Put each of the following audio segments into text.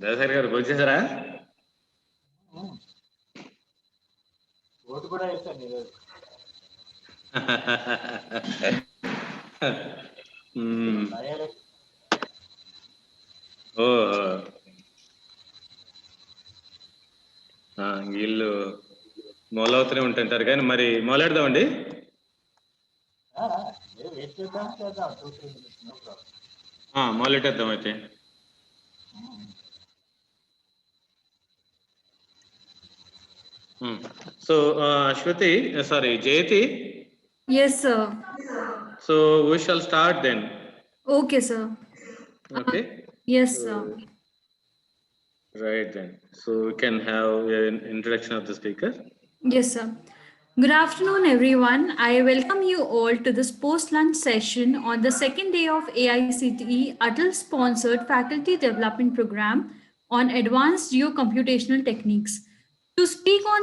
దాసరి గారు వచ్చేసారా? ఓటు కూడా వేసాను ఈరోజు. ఓ వీళ్ళు మొదలవుతూనే ఉంటుంటారు కానీ మరి మొదలెడదామండి. మొదలెట్టేద్దాం అయితే. So, Shruti, sorry, Jayati. Yes, sir. So we shall start then. Okay, sir. Okay. Yes, sir. Right then. So we can have an introduction of the speaker. Yes, sir. Good afternoon, everyone. I welcome you all to this post-lunch session on the second day of AICTE Atal-sponsored Faculty Development Program on Advanced Geocomputational Techniques. To speak on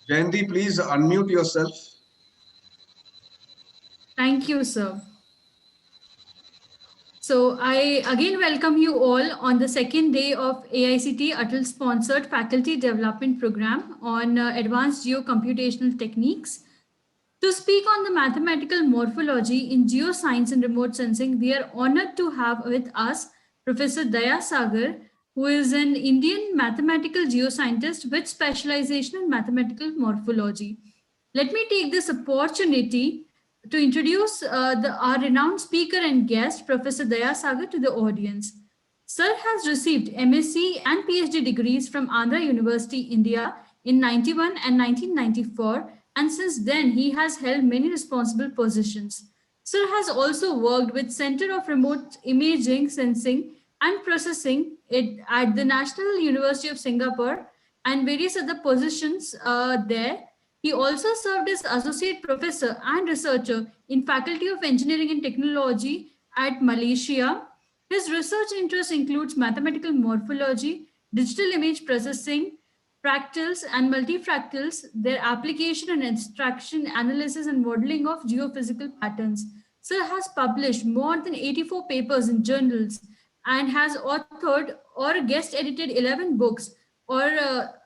Jayanti, please unmute yourself. Thank you, sir. So I again welcome you all on the second day of AICTE Atal-sponsored Faculty Development Program on Advanced Geocomputational Techniques. To speak on the mathematical morphology in geoscience and remote sensing, we are honored to have with us Professor Daya Sagar, who is an Indian mathematical geoscientist with specialization in mathematical morphology. Let me take this opportunity to introduce our renowned speaker and guest, Professor Daya Sagar, to the audience. Sir has received MSc and PhD degrees from Andhra University, India in 91 and 1994, and since then he has held many responsible positions. Sir has also worked with Center of Remote Imaging, Sensing and Processing at the National University of Singapore and various other positions there. He also served as associate professor and researcher in Faculty of Engineering and Technology at Malaysia. His research interests includes mathematical morphology, digital image processing, fractals and multifractals, their application and abstraction, analysis and modeling of geophysical patterns. Sir has published more than 84 papers in journals and has authored or guest edited 11 books or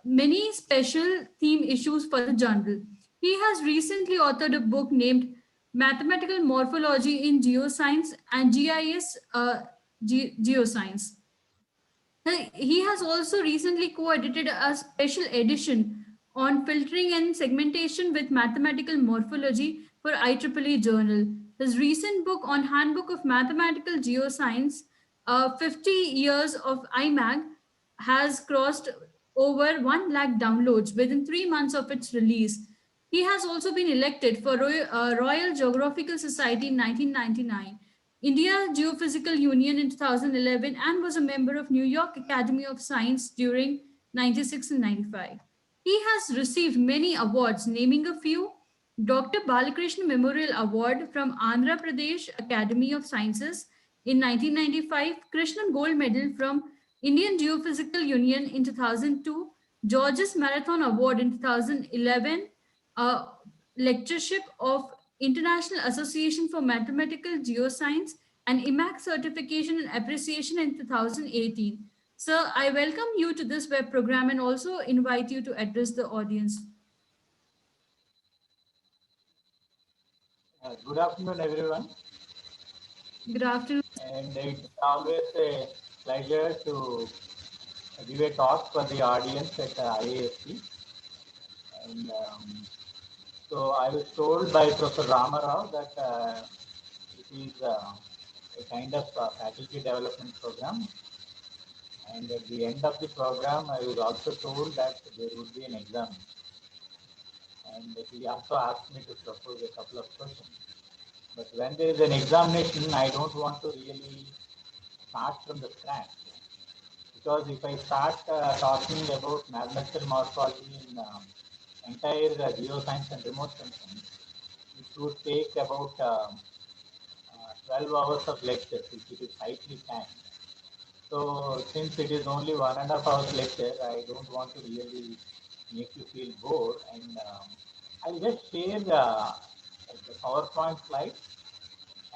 many special theme issues for the journal. He has recently authored a book named Mathematical Morphology in Geoscience and GIS Geoscience. He has also recently co-edited a special edition on filtering and segmentation with mathematical morphology for IEEE journal. His recent book on Handbook of Mathematical Geoscience, 50 years of IMAG, has crossed over 1 lakh downloads within 3 months of its release. He has also been elected for Royal Geographical Society in 1999. India Geophysical Union in 2011 and was a member of New York Academy of Science during 96 and 95. He has received many awards, naming a few: Dr. Balakrishna Memorial Award from Andhra Pradesh Academy of Sciences in 1995, Krishnan Gold Medal from Indian Geophysical Union in 2002, Georges Marathon Award in 2011, lectureship of International Association for Mathematical Geoscience and IMAC certification and appreciation in 2018. Sir, I welcome you to this web program and also invite you to address the audience. Good afternoon, everyone. Good afternoon. And it's always a pleasure to give a talk for the audience at IASC. And so I was told by Professor Ramarao that it is a kind of faculty development program. And at the end of the program, I was also told that there would be an exam. And he also asked me to propose a couple of questions. But when there is an examination, I don't want to really start from the scratch. Because if I start talking about mathematical morphology in entire geoscience and remote sensing, it would take about 12 hours of lecture, which it is tightly planned. So since it is only 1.5 hours lecture, I don't want to really make you feel bored. And I'll just share the PowerPoint slides,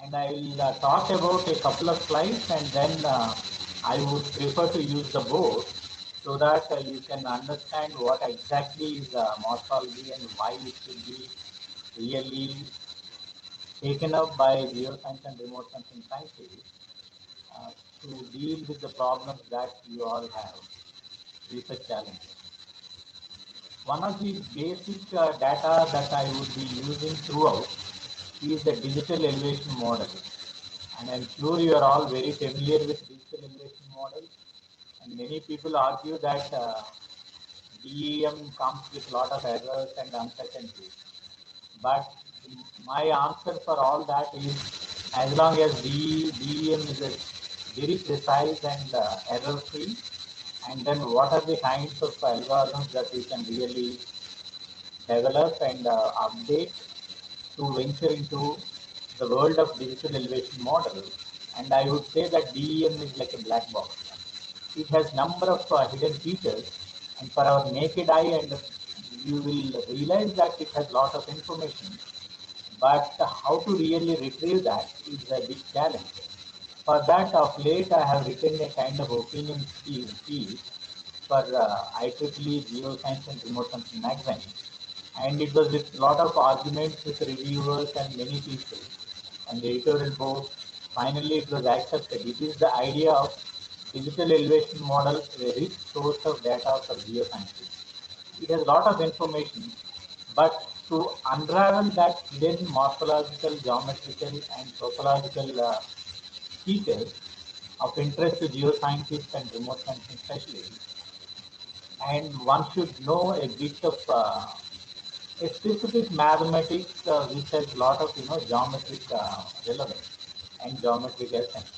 and I will talk about a couple of slides, and then I would prefer to use the board so that you can understand what exactly is morphology and why it should be really taken up by geoscience and remote sensing scientists uh, to deal with the problems that you all have, research challenges. One of the basic data that I would be using throughout is the digital elevation model. And I'm sure you are all very familiar with digital elevation model. And many people argue that DEM comes with a lot of errors and uncertainties. But my answer for all that is, as long as DEM is a very precise and error-free, and then what are the kinds of algorithms that we can really develop and update to venture into the world of digital elevation model. And I would say that DEM is like a black box. It has number of hidden features, and for our naked eye, and you will realize that it has lot of information. But how to really retrieve that is a big challenge. For that, of late, I have written a kind of opinion piece for IEEE Geoscience and Remote Sensing magazine, and it was with a lot of arguments with reviewers and many people and the editorial board. Finally, it was accepted. It is the idea of digital elevation model, a rich source of data for geoscientists. It has a lot of information, but to unravel that hidden morphological, geometrical, and topological features of interest to geoscientists and remote sensing specialists, and one should know a bit of a specific mathematics which has a lot of geometric relevance and geometric essence.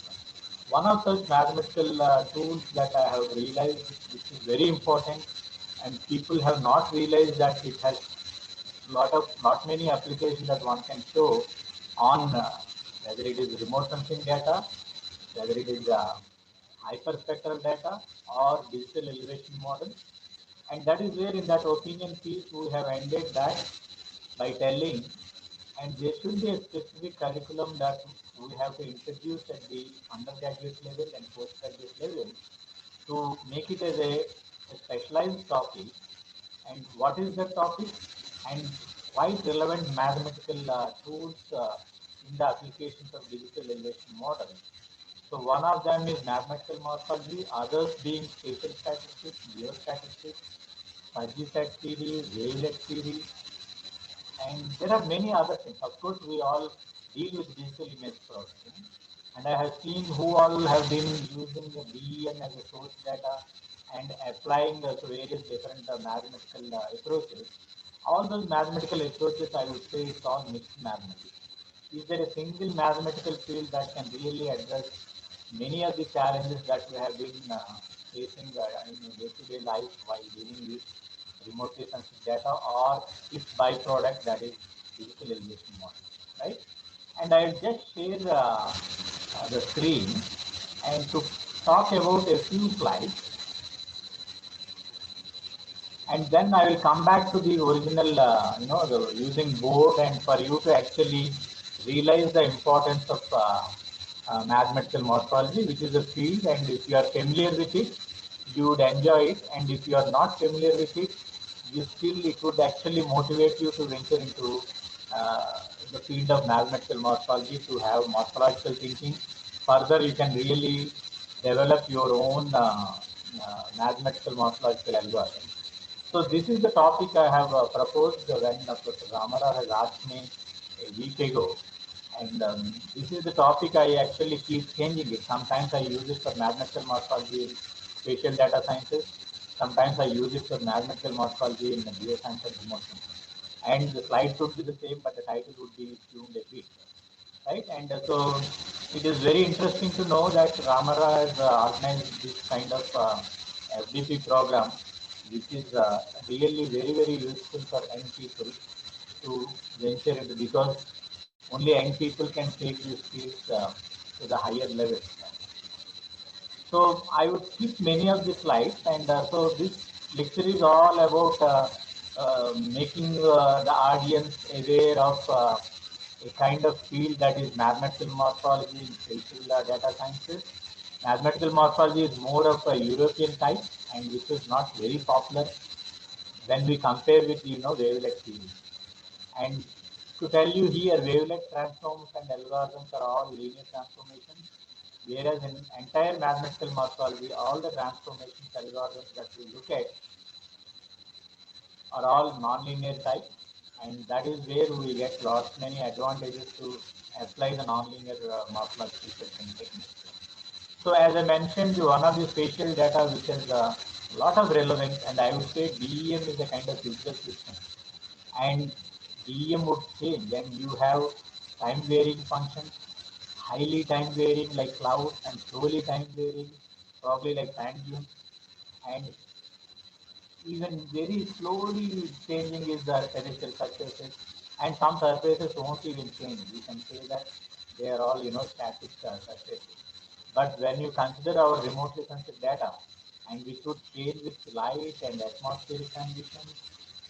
One of such mathematical tools that I have realized, which is very important, and people have not realized that it has not many applications that one can show on whether it is remote sensing data, whether it is hyperspectral data or digital elevation model. And that is where in that opinion piece we have ended that by telling, and there should be a specific curriculum that we have to introduce at the undergraduate level and postgraduate level to make it as a specialized topic. And what is the topic, and quite relevant mathematical tools in the applications of digital elevation model. So one of them is mathematical morphology, others being spatial statistics, geostatistics, fuzzy set series, wavelet series, and there are many other things. Of course, we all deal with digital image processing, and I have seen who all have been using the DEM as a source data and applying various different mathematical approaches. All those mathematical approaches, I would say, it's all mixed mathematics. Is there a single mathematical field that can really address many of the challenges that we have been facing in day-to-day life while dealing with remotely sensitive data or its byproduct, that is digital elevation model, right? And I'll just share the screen and to talk about a few slides, and then I will come back to the original, the using board, and for you to actually realize the importance of mathematical morphology, which is a field, and if you are familiar with it, you would enjoy it, and if you are not familiar with it, it would actually motivate you to venture into the field of mathematical morphology to have morphological thinking. Further, you can really develop your own mathematical morphological algorithm. So this is the topic I have proposed when Professor Ramara has asked me a week ago. And this is the topic I actually keep changing it. Sometimes I use it for mathematical morphology in spatial data sciences. Sometimes I use it for mathematical morphology in geoscience and remote sensing. And the slides would be the same, but the title would be tuned a bit, right? And so it is very interesting to know that Ramara has organized this kind of FDP program, which is really very, very useful for young people to venture into, because only young people can take these skills to the higher level. So I would skip many of the slides, and so this lecture is all about making the audience aware of a kind of field that is mathematical morphology in spatial data sciences. Mathematical morphology is more of a European type and which is not very popular when we compare with wavelet field. And to tell you here, wavelet transforms and algorithms are all linear transformations, whereas in entire mathematical morphology, all the transformations algorithms that we look at are all nonlinear type, and that is where we get lots many advantages to apply the nonlinear morphological filtering technique. So as I mentioned, one of the spatial data which has a lot of relevance, and I would say DEM is a kind of physical system, and DEM would change, and you have time varying functions, highly time varying like cloud, and slowly time varying, probably like sand dunes, and even very slowly changing is the terrestrial surfaces, and some surfaces won't even change. You can say that they are all static surfaces. But when you consider our remotely sensed data, and we could change with light and atmospheric conditions,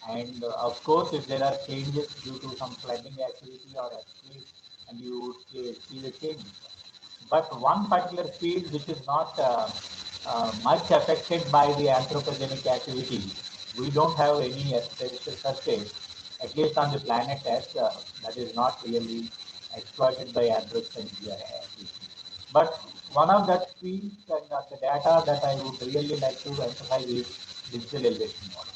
and of course, if there are changes due to some flooding activity or earthquake, and you would see the changes. But one particular field which is not much affected by the anthropogenic activity, we don't have any artificial surface, at least on the planet Earth, that is not really exploited by anthropogenic activity. But one of that fields and the data that I would really like to emphasize is digital elevation model.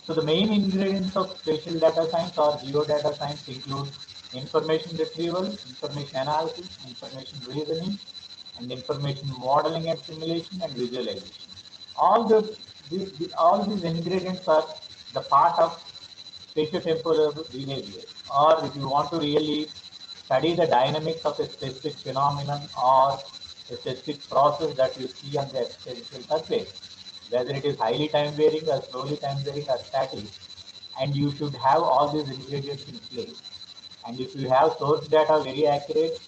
So the main ingredients of spatial data science or geodata science include information retrieval, information analysis, information reasoning, and information modeling and simulation and visualization. All all these ingredients are the part of spatiotemporal behavior. Or if you want to really study the dynamics of a specific phenomenon or a specific process that you see on the existential surface, whether it is highly time varying or slowly time varying or static, and you should have all these ingredients in place. And if you have source data very accurate,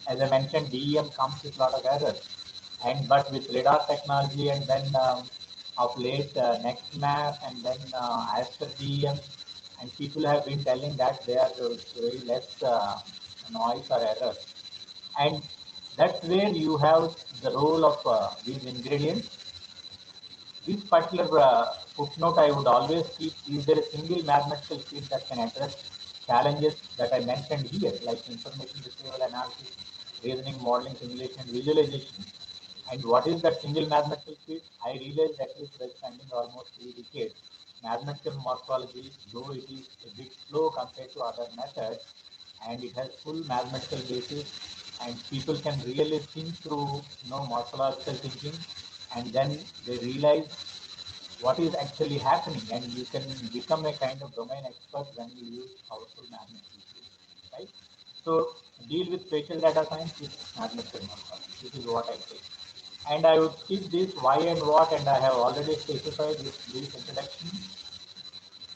as I mentioned, DEM comes with a lot of errors. And but with LiDAR technology and then of late NextMap and then Aster DEM, and people have been telling that they are very less noise or errors. And that's where you have the role of these ingredients. This particular footnote I would always keep: is there a single mathematical field that can address challenges that I mentioned here, like information retrieval analysis, reasoning, modeling, simulation, and visualization? And what is that single mathematical field? I realized at least by spending almost 3 decades, mathematical morphology, though it is a bit slow compared to other methods, and it has full mathematical basis, and people can really think through morphological thinking, and then they realize what is actually happening, and you can become a kind of domain expert when you use powerful mathematical tools, right? So deal with spatial data science with mathematical morphology. This is what I say. And I would skip this why and what, and I have already specified this brief introduction.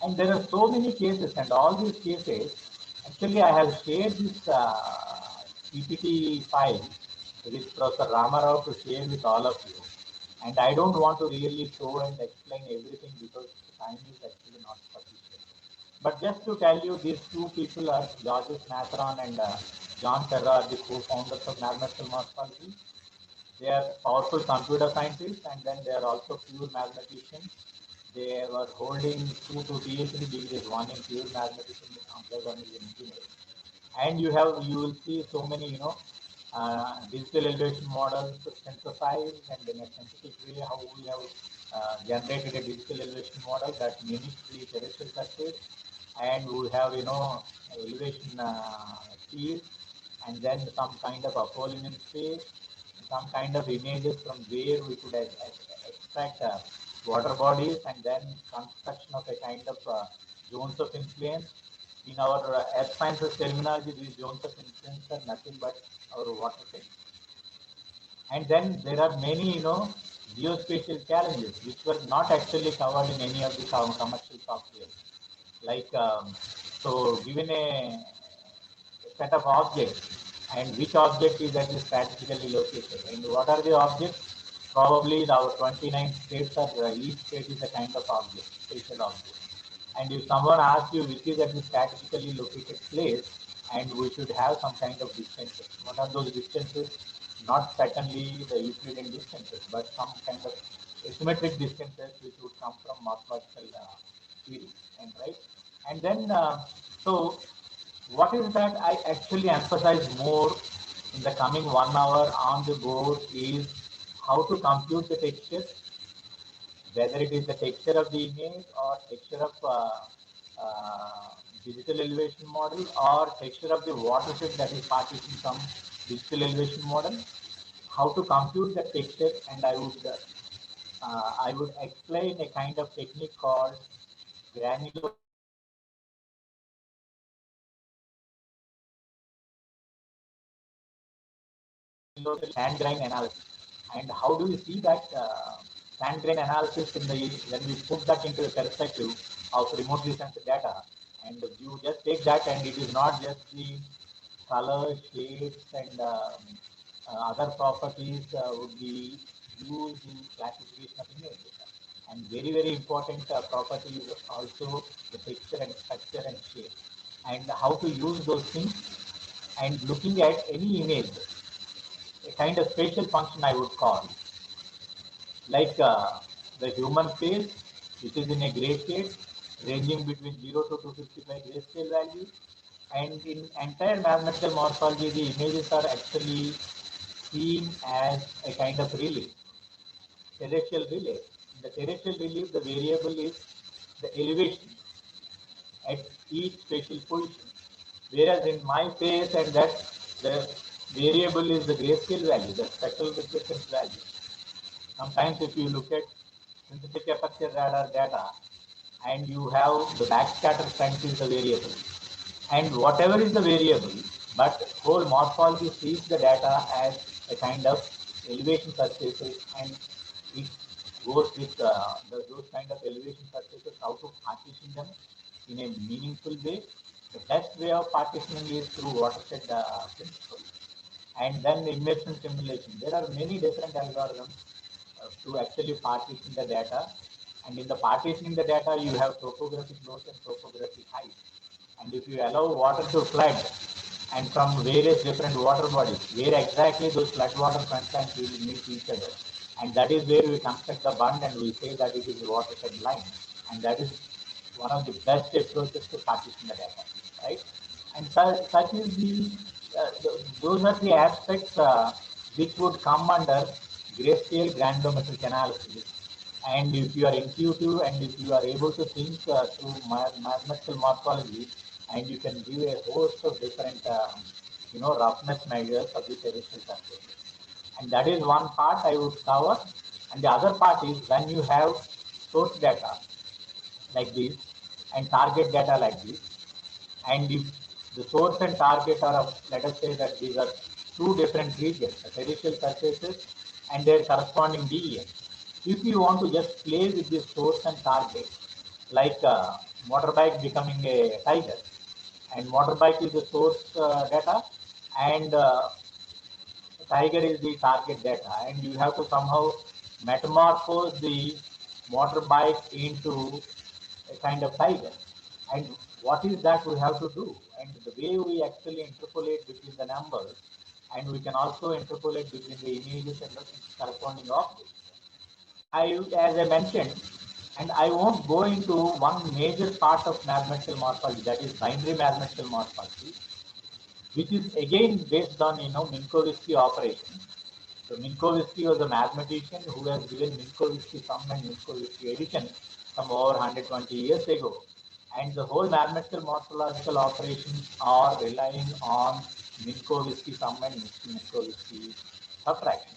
And there are so many cases, and all these cases, actually I have shared this PPT file with Professor Ramarao to share with all of you. And I don't want to really show and explain everything because time is actually not sufficient. But just to tell you, these two people are Georges Matheron and John Ferrar, the co-founders of mathematical morphology. They are powerful computer scientists, and then they are also pure mathematicians. They were holding 2 PhD degrees, one in pure mathematics and the other one is in engineering. And you will see so many digital elevation models synthesized, and in a synthetic way how we have generated a digital elevation model that mimics the terrestrial surface, and we have elevation field, and then some kind of Apollonian space, some kind of images from where we could extract water bodies, and then construction of a kind of zones of influence. In our earth sciences terminology, these zones of influence are nothing but our water things. And then there are many, geospatial challenges which were not actually covered in any of the commercial software. Like, so given a set of objects, and which object is at least strategically located, and what are the objects? probably our 29 states are, each state is a kind of object, spatial object. And if someone asks you which is at the statistically located place, and we should have some kind of distances. What are those distances? Not certainly the Euclidean distances, but some kind of asymmetric distances which would come from morphological theory, and right. And then, so what is that I actually emphasize more in the coming 1 hour on the board is how to compute the texture, whether it is the texture of the image or texture of digital elevation model or texture of the watershed that is partitioned from digital elevation model, how to compute the texture, and I would explain a kind of technique called granular sand grain analysis. And how do we see that sand grain analysis in the when we put that into the perspective of remotely sensed data, and you just take that, and it is not just the color, shapes, and other properties would be used in classification of images. And very, very important property is also the texture and structure and shape, and how to use those things. And looking at any image, a kind of spatial function I would call, like the human face, which is in a grayscale, ranging between 0 to 255 grayscale values. And in entire mathematical morphology, the images are actually seen as a kind of relief, terrestrial relief. In the terrestrial relief, the variable is the elevation at each spatial position. Whereas in my face and that, the variable is the grayscale value, the spectral reflectance value. Sometimes if you look at synthetic aperture radar data, and you have the backscatter strength is the variable, and whatever is the variable, but whole morphology sees the data as a kind of elevation surfaces, and it goes with those kind of elevation surfaces, how to partition them in a meaningful way. The best way of partitioning is through watershed principle, and then the immersion simulation. There are many different algorithms to actually partition the data. And in the partitioning the data, you have topographic loss and topographic height. And if you allow water to flood, and from various different water bodies, where exactly those flood water front lines will meet each other. And that is where we construct the bund, and we say that it is a watershed line. And that is one of the best approaches to partition the data, right? And such is those are the aspects which would come under grayscale granulometric analysis. And if you are intuitive, and if you are able to think through mathematical morphology, and you can give a host of different, roughness measures of the terrestrial surface. And that is one part I would cover. And the other part is when you have source data like this and target data like this, and if the source and target are of, let us say that these are two different regions, the terrestrial surfaces and their corresponding DEM. If you want to just play with the source and target, like motorbike becoming a tiger, and motorbike is the source data, and tiger is the target data, and you have to somehow metamorphose the motorbike into a kind of tiger. And what is that we have to do? And the way we actually interpolate between the numbers, and we can also interpolate between the images and the corresponding objects. As I mentioned, and I won't go into one major part of mathematical morphology, that is binary mathematical morphology, which is again based on Minkowski operation. So Minkowski was a mathematician who has given Minkowski sum and Minkowski addition some over 120 years ago. And the whole mathematical morphological operations are relying on Minkowski sum and Minkowski subtraction.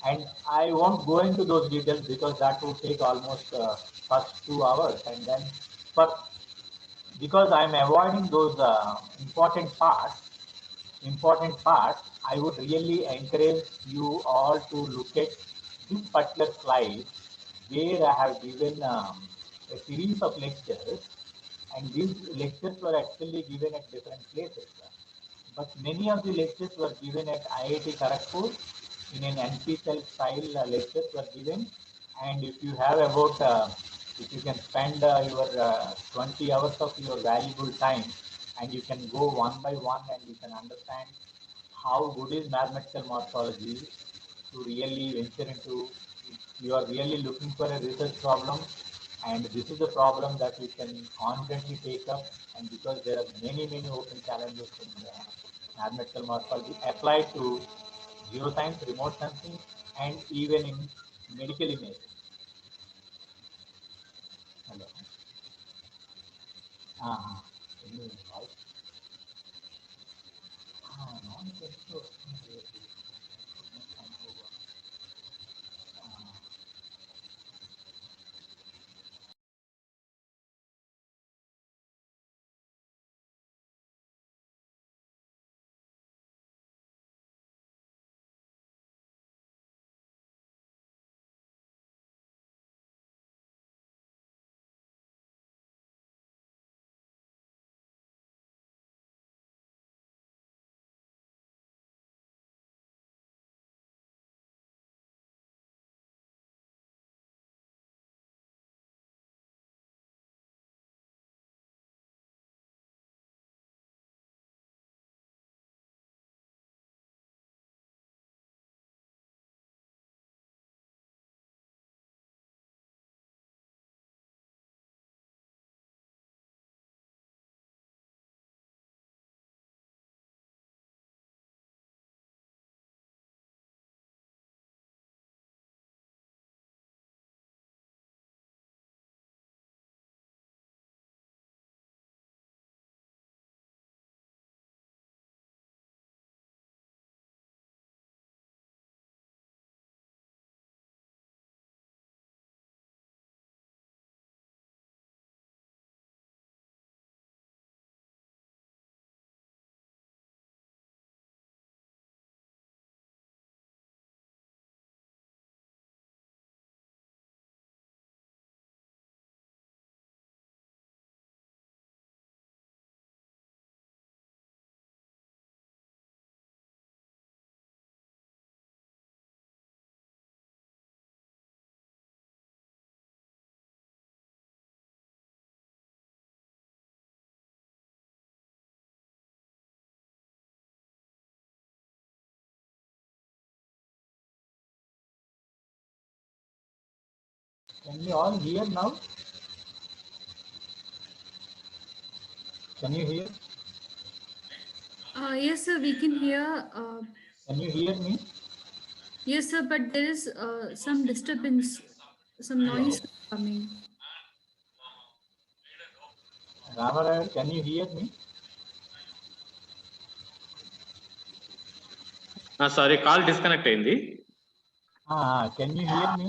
And I won't go into those details because that would take almost first 2 hours. And then, but because I'm avoiding those important part, I would really encourage you all to look at this particular slide where I have given a series of lectures, and these lectures were actually given at different places. But many of the lectures were given at IIT Kharagpur, in an NP cell style lectures were given, and if you have about, if you can spend your 20 hours of your valuable time, and you can go one by one and you can understand how good is mathematical morphology to really venture into, you are really looking for a research problem, and this is a problem that you can confidently take up, and because there are many open challenges in mathematical morphology applied to geoscience, remote sensing, and even in medical imaging. Hello. Can you invite? No, I think so. Can you all hear now? Can you hear? Yes, sir, we can hear. Can you hear me? Yes, sir, but there is some disturbance, some noise coming. Ramarayan, can you hear me? Sorry call disconnect అయింది. Can you hear me?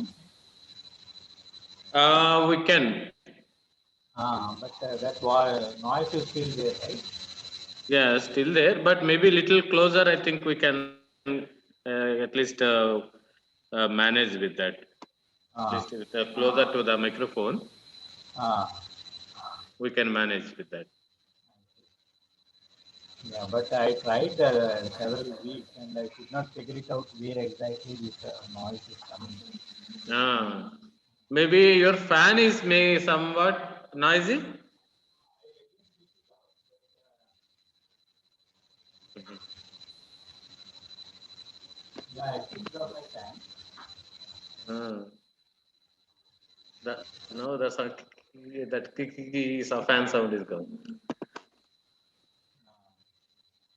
We can. But that noise is still there, right? Yeah, still there, but maybe little closer. I think we can at least manage with that. At least with, closer to the microphone, we can manage with that. Yeah, but I tried several weeks and I could not figure it out where exactly this noise is coming. Maybe your fan is somewhat noisy. Yeah, I think of my fan. No, that's not, that is a fan sound is gone.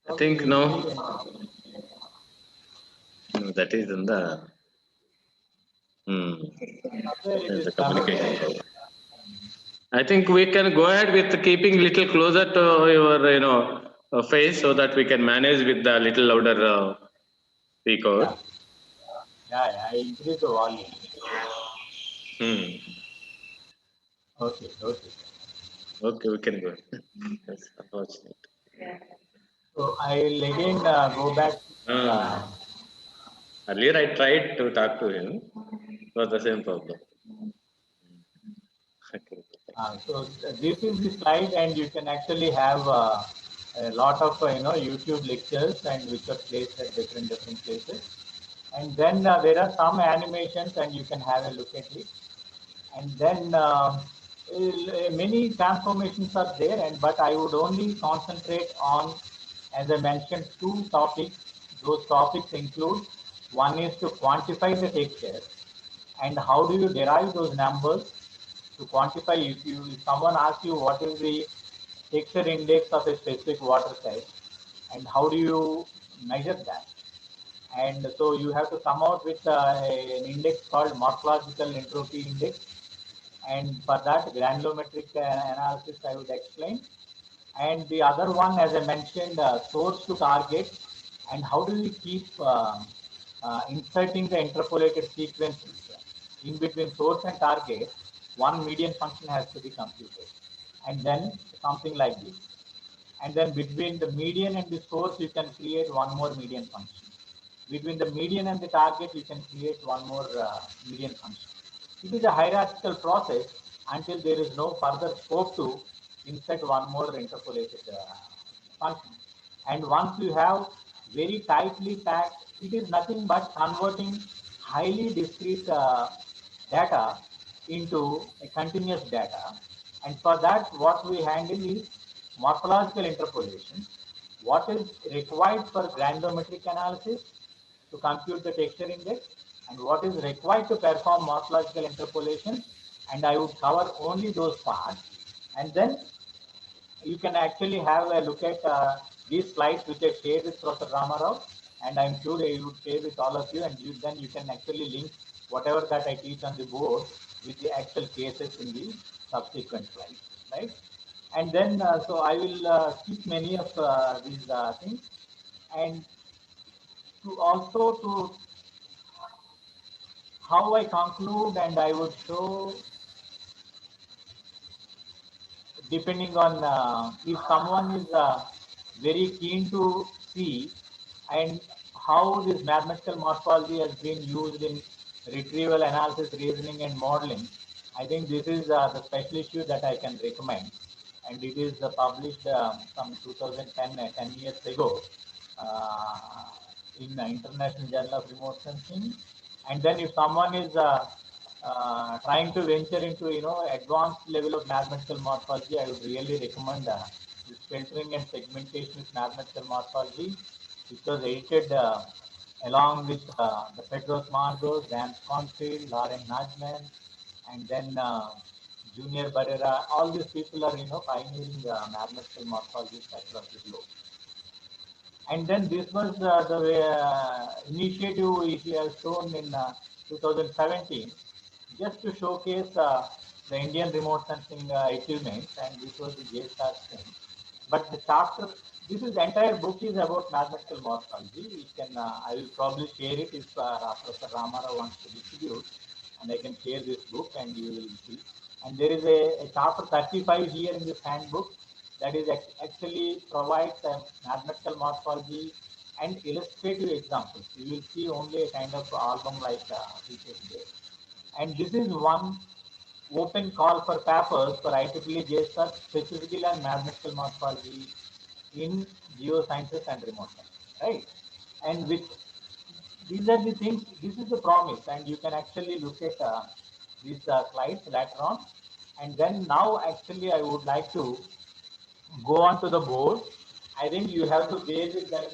I think no. No, that is in the the communication. I think we can go ahead with keeping little closer to your face so that we can manage with the little louder speaker. Yeah, I increase the volume. Okay, we can go. That's unfortunate. So I will again go back. Earlier I tried to talk to him. It was the same problem. Okay. So this is the slide, and you can actually have a lot of YouTube lectures and which are placed at different places. And then there are some animations, and you can have a look at it. And then many transformations are there, but I would only concentrate on, as I mentioned, two topics. Those topics include, one is to quantify the texture, and how do you derive those numbers to quantify. If someone asks you what is the texture index of a specific water type, and how do you measure that? And so you have to come out with an index called morphological entropy index. And for that, granulometric analysis I would explain. And the other one, as I mentioned, source to target, and how do we keep inserting the interpolated sequences in between source and target. One median function has to be computed, and then something like this. And then between the median and the source, you can create one more median function. Between the median and the target, you can create one more median function. It is a hierarchical process until there is no further scope to insert one more interpolated function. And once you have very tightly packed, it is nothing but converting highly discrete data into a continuous data. And for that, what we handle is morphological interpolation. What is required for granulometric analysis to compute the texture index, and what is required to perform morphological interpolation, and I would cover only those parts. And then you can actually have a look at these slides which I shared with Professor Ramarao, and I'm sure he would share with all of you, and then you can actually link whatever that I teach on the board with the actual cases in the subsequent slides, right? And then, so I will skip many of these things, and to also to how I conclude, and I would show, depending on if someone is very keen to see and how this mathematical morphology has been used in retrieval analysis, reasoning, and modeling. I think this is the special issue that I can recommend, and it is published some 2010, 10 years ago in the International Journal of Remote Sensing. And then if someone is trying to venture into advanced level of mathematical morphology, I would really recommend this filtering and segmentation with mathematical morphology, which was edited along with the Pedros Margos, Dan Schonfield, Lauren Najman, and then Junior Barrera. All these people are pioneering mathematical morphology across the globe. And then this was the initiative which we have shown in 2017, just to showcase the Indian remote sensing achievements, and this was the JSTAR thing. But the chapter, this is the entire book is about mathematical morphology. We can, I will probably share it if Professor Ramarao wants to distribute, and I can share this book and you will see. And there is a chapter 35 here in this handbook that is actually provides a mathematical morphology and illustrative examples. You will see only a kind of album like features there. And this is one open call for papers for IEEE JSTAR specifically on mathematical morphology in geosciences and remote science, right? And with these are the things, this is the promise, and you can actually look at these slides later on. And then now actually I would like to go on to the board. I think you have to bear with that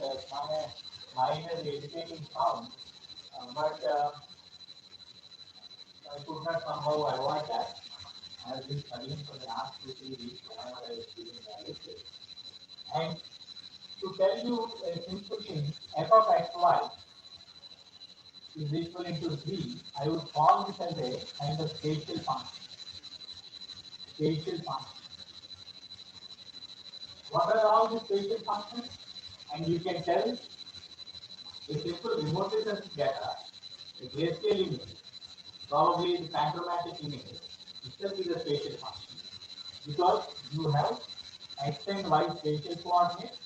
minor irritating sound, but I could not somehow avoid that. I have been studying for the last 2-3 weeks whenever I was giving the. And to tell you a simple thing, f of xy is equal to 3, I would call this as a kind of spatial function. Spatial function. What are all the spatial functions? And you can tell a simple remote sensing data, a grayscale image, probably the panchromatic image, itself is a spatial function. Because you have x and y spatial coordinates,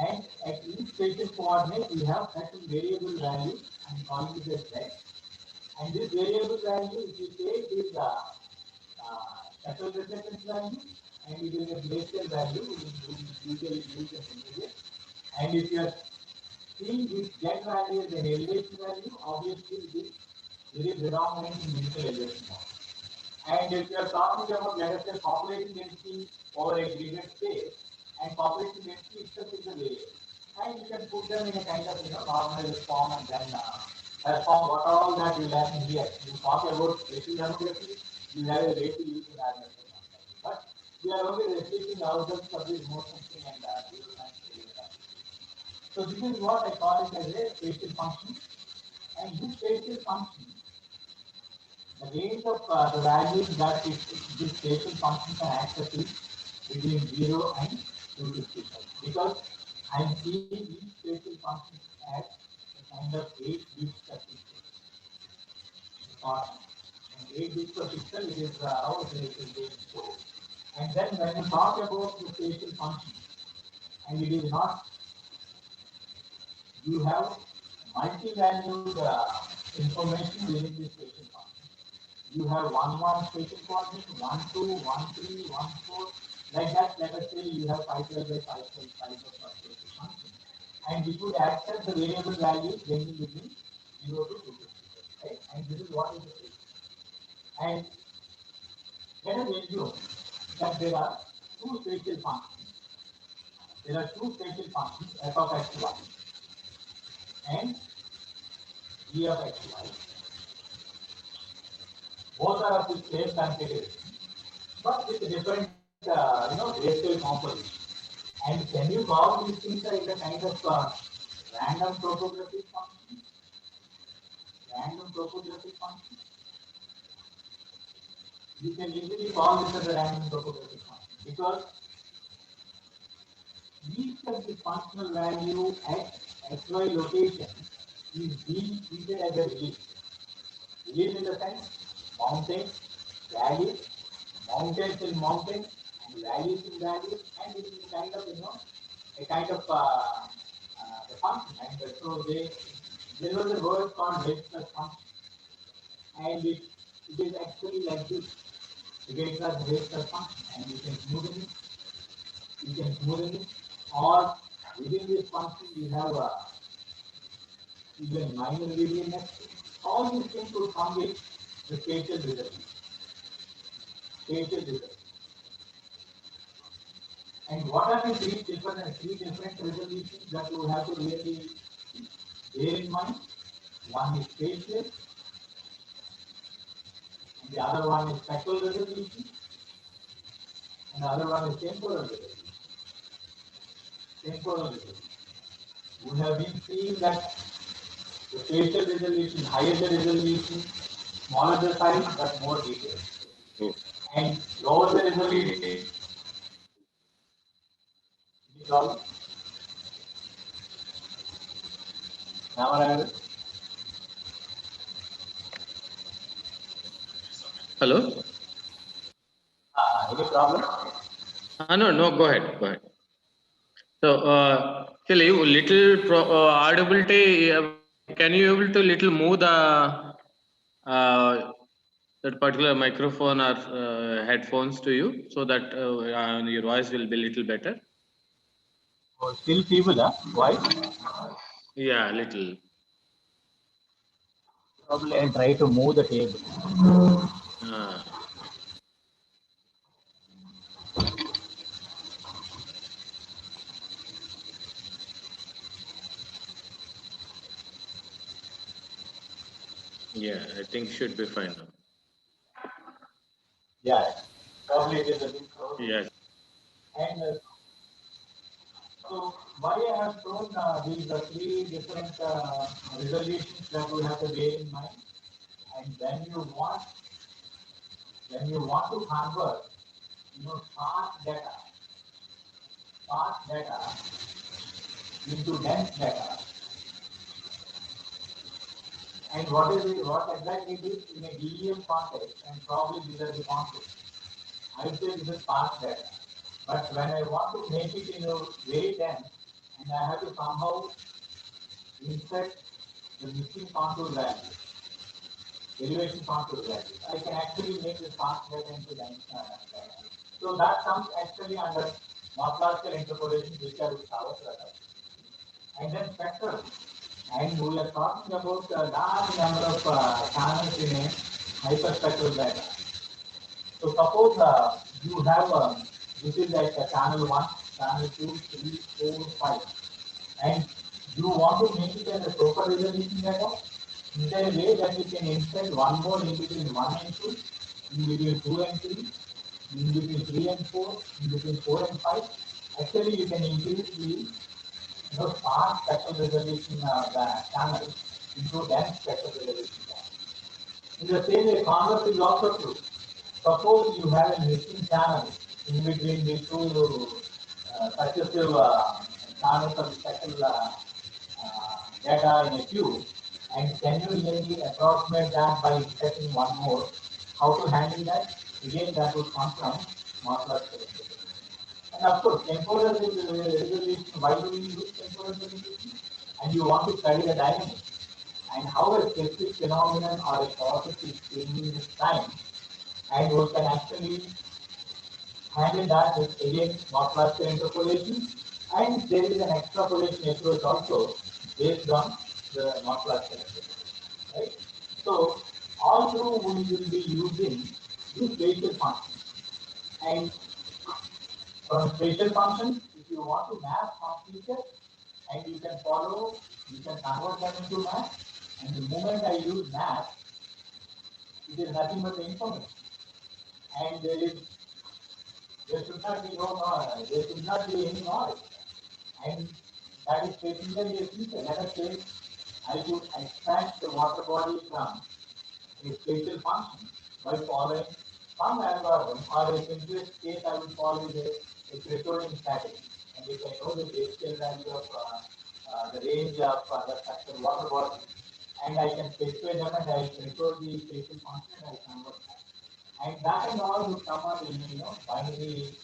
and at each spatial coordinate you have certain variable value. I'm calling it as z. And this variable value, if you take this spectral reflectance value, and it is a glacial value, we usually use as immediate. And if you are seeing this get value as an elevation value, obviously it is very predominant in digital elevation model. And if you are talking about, let us say, population density over a gridded space, and population density itself is a variable, and you can put them in a kind of normalized form and then perform what all that you learn here. You talk about racial demography, you have a way to use in our but we are only restricting ourselves for this more something and real time. So this is what I call it as a spatial function, and this spatial function, the range of the values that this spatial function can access is between 0 and 255, because I am seeing each spatial function as a kind of 8 bits per pixel. And 8 bits per pixel, it is how it is being stored. And then when you talk about the spatial function, and it is not, you have multi-valued information within this spatial function. You have 1 spatial coordinate, 1 2, 1 3, 1 4, like that. Let us say you have 5 12 by 5 12 5 of spatial function, and we could access the variable values ranging between 0 to 2, right? And this is what is the case. And let us assume that there are two spatial functions. There are two spatial functions, f of xy and g of xy. Both are of the same configuration, but with different, grayscale composition. And can you call these things as a kind of random topographic function? Random topographic function. You can easily call this as a random topographic function, because each of the functional value at xy location is being treated as a relief. Relief in the sense mountains, valleys, mountains in mountains, and valleys in valleys, and it is a kind of a kind of the function. And so there was a word called base plus function, and it is actually like this. You get the base plus function, and you can smoothen it. You can smoothen it, or within this function you have even minor variance. All these things will come with the spatial resolution. Spatial resolution. And what are the three different resolutions that you have to really bear in mind? One is spatial, and the other one is spectral resolution, and the other one is temporal resolution. Temporal resolution. We have been seeing that the spatial resolution, higher the resolution, smaller the size, but more detailed. And lower the resolution. Problem? Now I have it. Hello? Any problem? No, go ahead. Go ahead. So, actually, little audibility, can you able to little move the that particular microphone or headphones to you, so that your voice will be little better? Oh, still feeble, huh? Why? Yeah, little. Probably I'll try to move the table. Yeah, I think should be fine now. Yeah, probably it is a bit close. Yes. And so why I have shown these three different resolutions that we have to bear in mind. And when you want to convert, sparse data into dense data. And what exactly it is in a DEM context, and probably these are the concepts. I would say this is sparse data. But when I want to make it in a very dense, and I have to somehow insert the missing contour value, derivation contour value, I can actually make the sparse data into dense data. So that comes actually under morphological interpolation, which I will cover further. and then spectral. And we are talking about a large number of channels in a hyperspectral data. So suppose you have this is like a channel 1, channel 2, 3, 4, 5, and you want to make it as a super resolution data. Is there a way that you can insert one more in between 1 and 2, in between 2 and 3, in between 3 and 4, in between 4 and 5? Actually, you can increase the sparse spectral resolution channel into dense spectral resolution channel. In the same way, converse is also true. Suppose you have a missing channel in between the two successive channels of spectral data in a queue, and can you really approximate that by inserting one more? How to handle that? Again, that would come from Markov spectrum. And of course, temporal resolution, why do we use temporal resolution? And you want to study the dynamics and how a specific phenomenon or a process is changing with time, and we can actually handle that with again Markov interpolation, and there is an extrapolation approach also based on the Markov interpolation, right? So all through we will be using these spatial functions, and from spatial functions, if you want to map some features, and you can follow, you can convert them into map, and the moment I use map, it is nothing but the information. And there should not be no noise, there should not be any noise. And that is basically a feature. Let us say I could extract the water body from a spatial function by following some algorithm, or in simplest case I would follow a thresholding strategy. And if I know the base scale value of the range of the structured water body, and I can specify them and I threshold the spatial function and I convert that. And that and all would come out in binary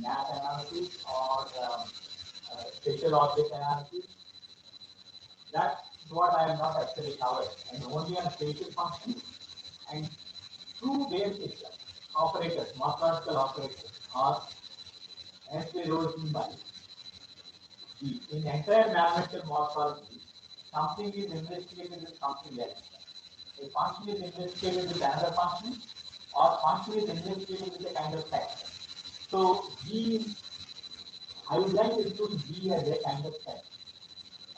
math analysis or spatial object analysis. That's what I am not actually covered, and only on spatial functions and two basic operators, mathematical operators, are actually written by in entire mathematical morphology. Something is investigated with something else. A function is investigated with another function, or function is investigated with a kind of text. So G, I would like to choose G as a kind of text,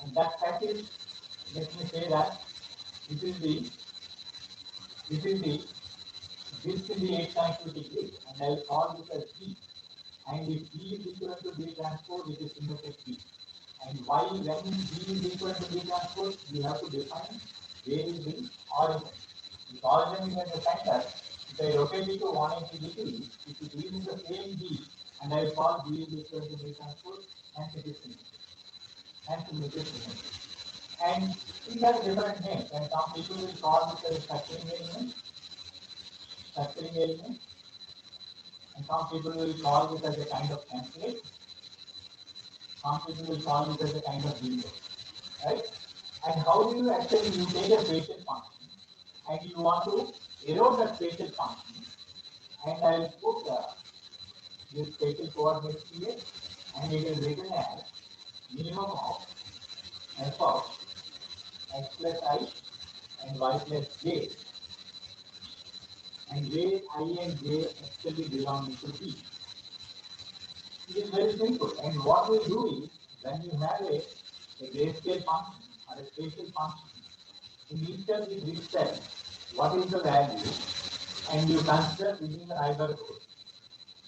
and that text is, let me say that this is the this in the 8 scientific degree, and I will call this as G. And if G is equal to B transpose, it is symmetric B. And why, when G is equal to B transpose, we have to define where is the origin. If origin is at the center, if I rotate it to 180 degrees, if it is in the same B, and I call B is equal to B transpose, and it is symmetric. And symmetric. And it has different names, and some people will call it as structuring element, and some people will call it as a kind of template. Some people will call it as a kind of window, right? And how do you actually, you take a spatial function and you want to erode that spatial function, and I will put this spatial coordinates here, and it is written as minimum of f of x plus I and y plus j, and where I and j actually belong to B. It is very simple, and what we do is, when you have a grayscale function or a spatial function, in each of the grid cells, what is the value, and you consider within the neighborhood.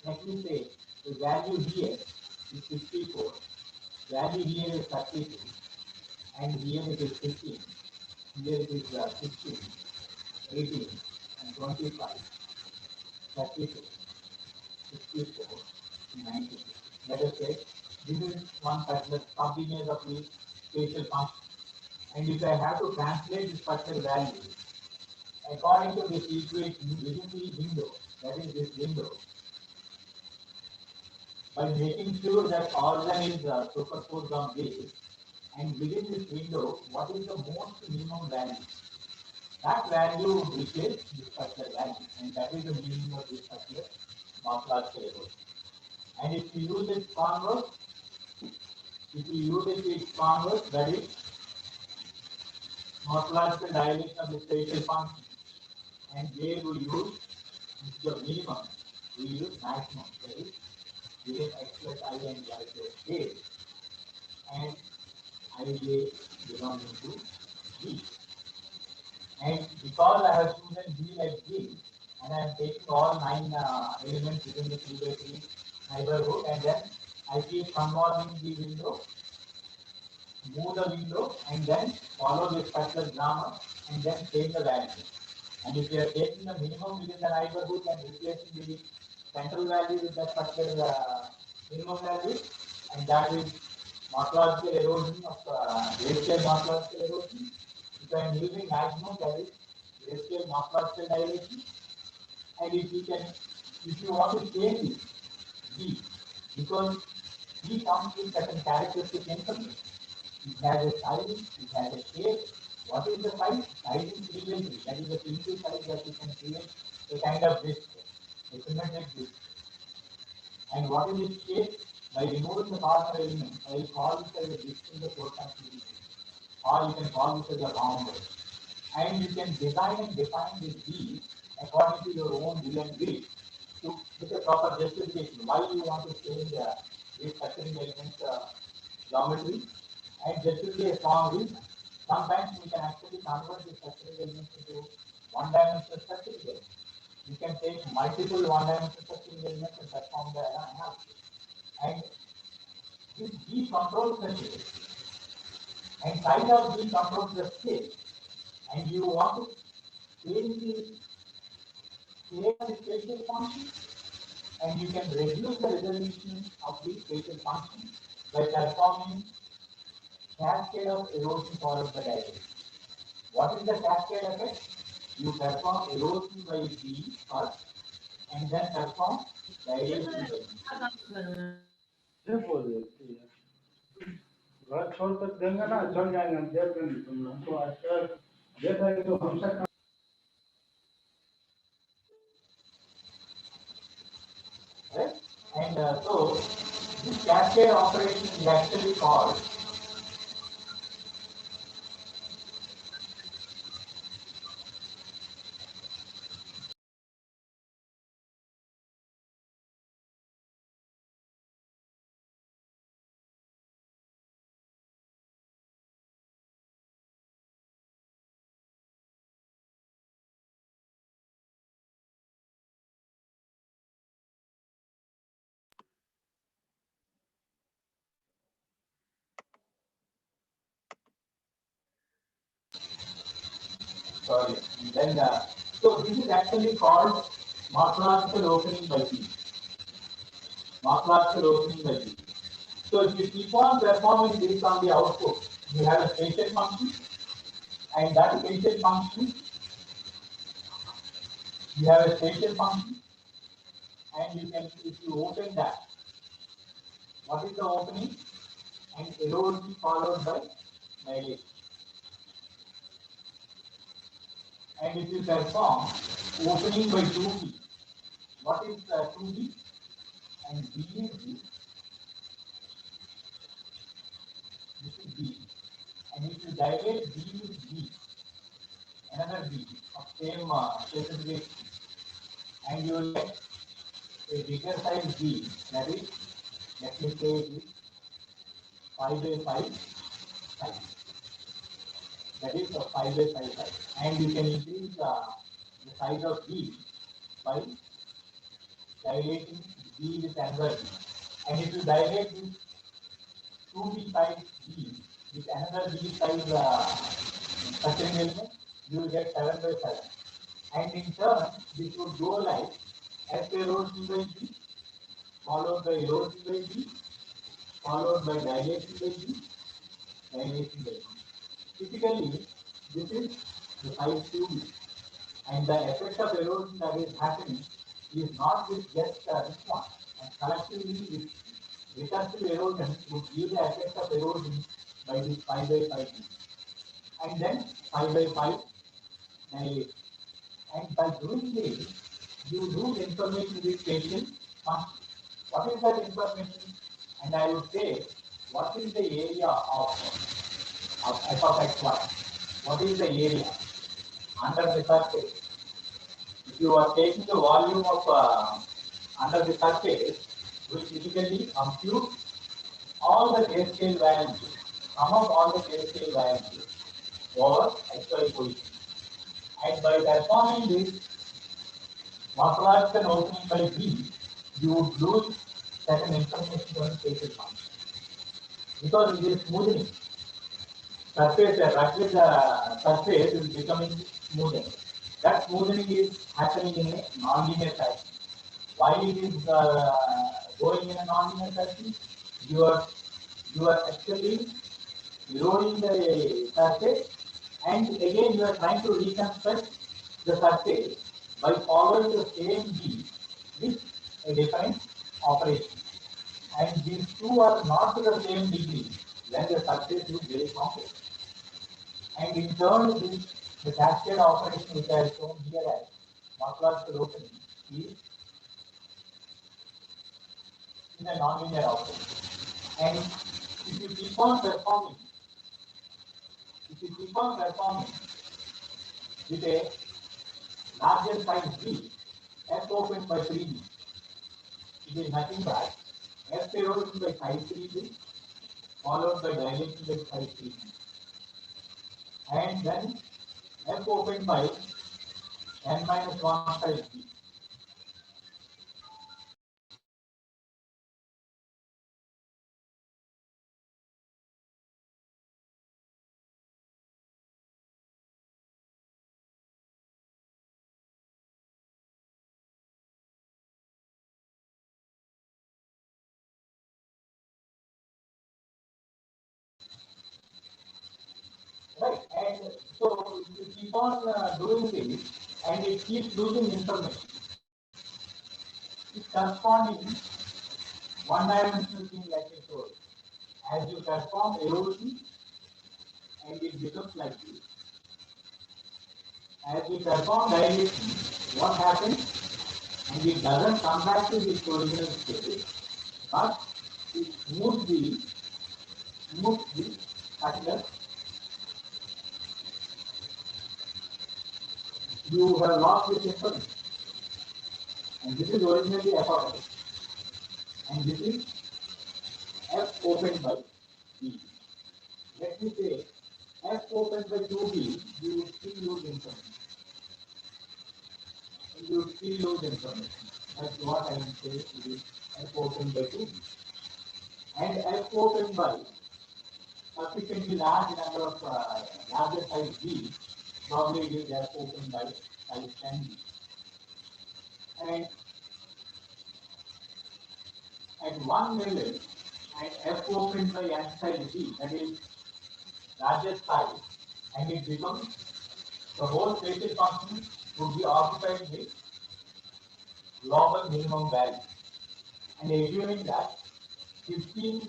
Let me say the value here is 64, value here is 32, and here it is 15, here it is 16, 18, and 25, 32, 64, 19. Let us say this is one particular subimage of the spatial function. And if I have to translate this particular value according to this equation within the window, that is this window, by making sure that organ is superposed on this, and within this window, what is the most minimum value? That value would replace this particular value, and that is the meaning of this particular morphological evolution. And if you use this converse, If you use it with converse, that is morphological dilation of the spatial function. And there we use the minimum, we use maximum, that is given x plus I and y plus j, and ij belonging to G. And because I have chosen G like G, and I am taking all 9 elements within the 3 by 3 neighborhood, and then I keep convolving the window, move the window, and then follow the structural grammar, and then change the value. And if you are taking the minimum within the neighborhood and replacing the central value with the structural minimum value, and that is morphological erosion of grayscale morphological erosion. If I am using maximum, that is grayscale morphological dilation. And if you want to change it, G, because G comes with certain characteristic information. It has a size, it has a shape. What is the size? Size is frequency. That is the primitive size that you can create a kind of disk, a symmetric disk. And what is its shape? By removing the corner element, I will call this as a disk in the forecasting, or you can call this as a rounder. And you can design and define this D according to your own will and will to with a proper justification. Why you want to change this structuring element geometry, and there should be a strong reason. Sometimes we can actually convert the structuring elements into one-dimensional structuring elements. You can take multiple one-dimensional structuring elements and perform the analysis. And this D controls the shape, and side of D controls the shape. And you want to change the shape of the spatial function, and you can reduce the resolution of the spatial function by performing cascade of erosion followed by dilation. What is the cascade effect? You perform erosion by D first, and then perform dilation by D. घर छोड़ कर देंगे ना चल जाएंगे हम देख लेंगे तुम लोग तो आजकल देख रहे तो हमसे Right? And so this cascade operation is actually called sorry. Then so this is actually called morphological opening by D. Morphological opening by D. So if you keep on performing this on the output, you have a spatial function, and that spatial function, you have a spatial function, and you can, if you open that, what is the opening? And erosion followed by dilation. And if you perform opening by 2D, what is 2D? And B is B. This is B. And if you dilate B with B, another B of same specification, and you will get a bigger size B, that is, let me say it is 5 by 5 size. That is a 5 by 5 size. And you can increase the size of B by dilating B with another B. And if you dilate this 2B size B with another B size structuring element, you will get 7 by 7. And in turn, this would go like S erosion by B, followed by erosion by B, followed by dilation by B, dilation by B. Typically, this is the size 2B. And the effect of erosion that is happening is not with just this one. And collectively, with recursive erosion would give the effect of erosion by this 5 by 5. And then 5 by 5 dilation. And by doing this, you lose information with spatial function. What is that information? And I would say what is the area of f of xy? What is the area under the surface? If you are taking the volume of under the surface, we typically compute all the grayscale values, sum of all the grayscale values over xy position. And by performing this morphological opening by B, you would lose certain information on spatial function. Because it is smoothing. Surface, roughly the surface is becoming smoothing. That smoothing is happening in a non-linear fashion. Why it is going in a non-linear fashion? You are actually eroding the surface, and again you are trying to reconstruct the surface by following the same B with a different operation. And these two are not to the same degree when the surface is very complex. And in turn, the cascade operation which I have shown here as morphological opening is a nonlinear operation. And if you keep on performing with a larger size B, F opened by 3B, it is nothing but F erosion by size 3B followed by dilation by size 3B. And then F opened by n minus 1 size B. Right, and so you keep on doing this, and it keeps losing information. It's corresponding one-dimensional thing like I told. As you perform erosion, and it becomes like this. As you perform dilation, what happens? And it doesn't come back to its original state, but it moves the particular. You have lost this information. And this is originally f of x. And this is f opened by b. Let me say f opened by 2b, you will still lose information. And you will still lose information. That's what I am saying, it is f opened by 2b. And f opened by sufficiently large number of larger size b, probably it is f opened by size 10b. And at one level, and f opened by n size b, that is largest size, and it becomes the whole spatial function would be occupied with global minimum value. And assuming that 15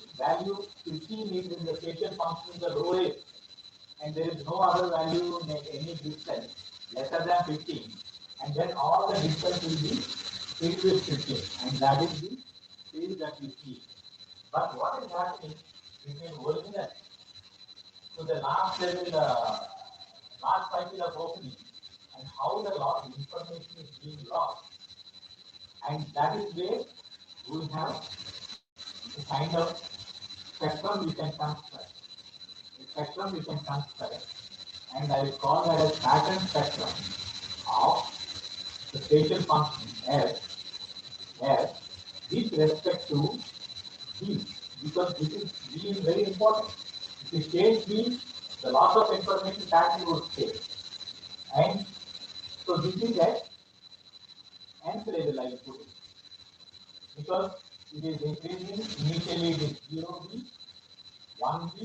is in the spatial function in the lowest, and there is no other value in any distance lesser than 15, and then all the distance will be filled with 15, and that is the field that we see. But what is happening between original to the last level, last cycle of opening, and how the information is being lost, and that is where we have a kind of spectrum we can construct. And I will call that as pattern spectrum of the spatial function S with respect to B, because B is very important. If you change B, the loss of information pattern would stay. And so this is at nth level I put it, because it is increasing. Initially it is 0B, 1B,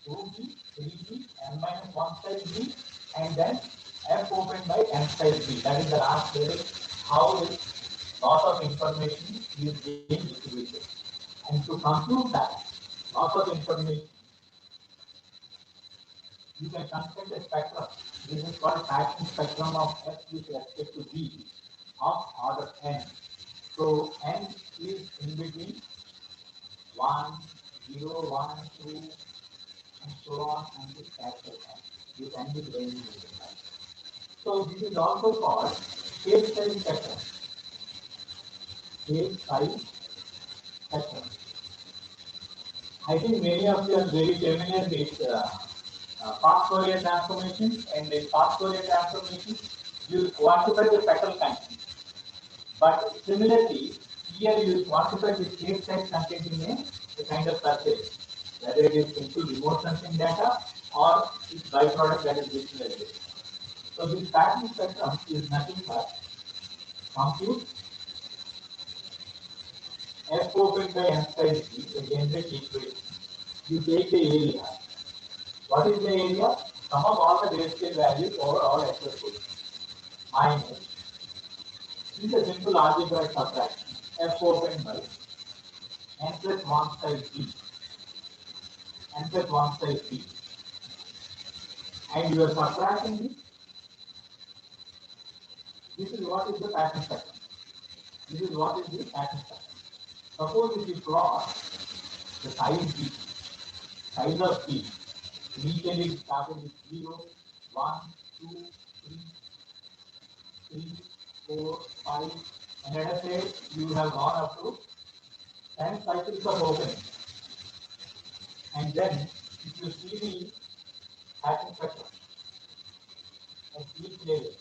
2B, 3B, n minus 1 size B, and then f opened by n size B. That is the last level, how the loss of information is being distributed. And to compute that loss of information, you can construct a spectrum. This is called pattern spectrum of f with respect to B of order n. So n is in between 1, 0, 1, 2, and so on, and this capital N. You can be very right. So this is also called case size pattern. Case size pattern. I think many of you are very familiar with fast Fourier transformation, and in fast Fourier transformation, you quantify the petal content. But similarly, here you quantify the state size content in a kind of surface, whether it is simple remote sensing data or its byproduct that is visualization. So this pattern spectrum is nothing but compute F open by M size T, a generic equation. You take the area. What is the area? Sum of all the grayscale values over all x squared minus. This is a simple algebraic subtraction. F open by n plus 1 size T. N plus 1 size T. And you are subtracting this. This is what is the pattern spectrum. This is what is the pattern spectrum. Suppose if you plot the size T, size of T, initially starting with 0, 1, 2, 3, 3, 4, 5, and let us say you have gone up to 10 cycles of opening. And then if you see the pattern spectrum at each layer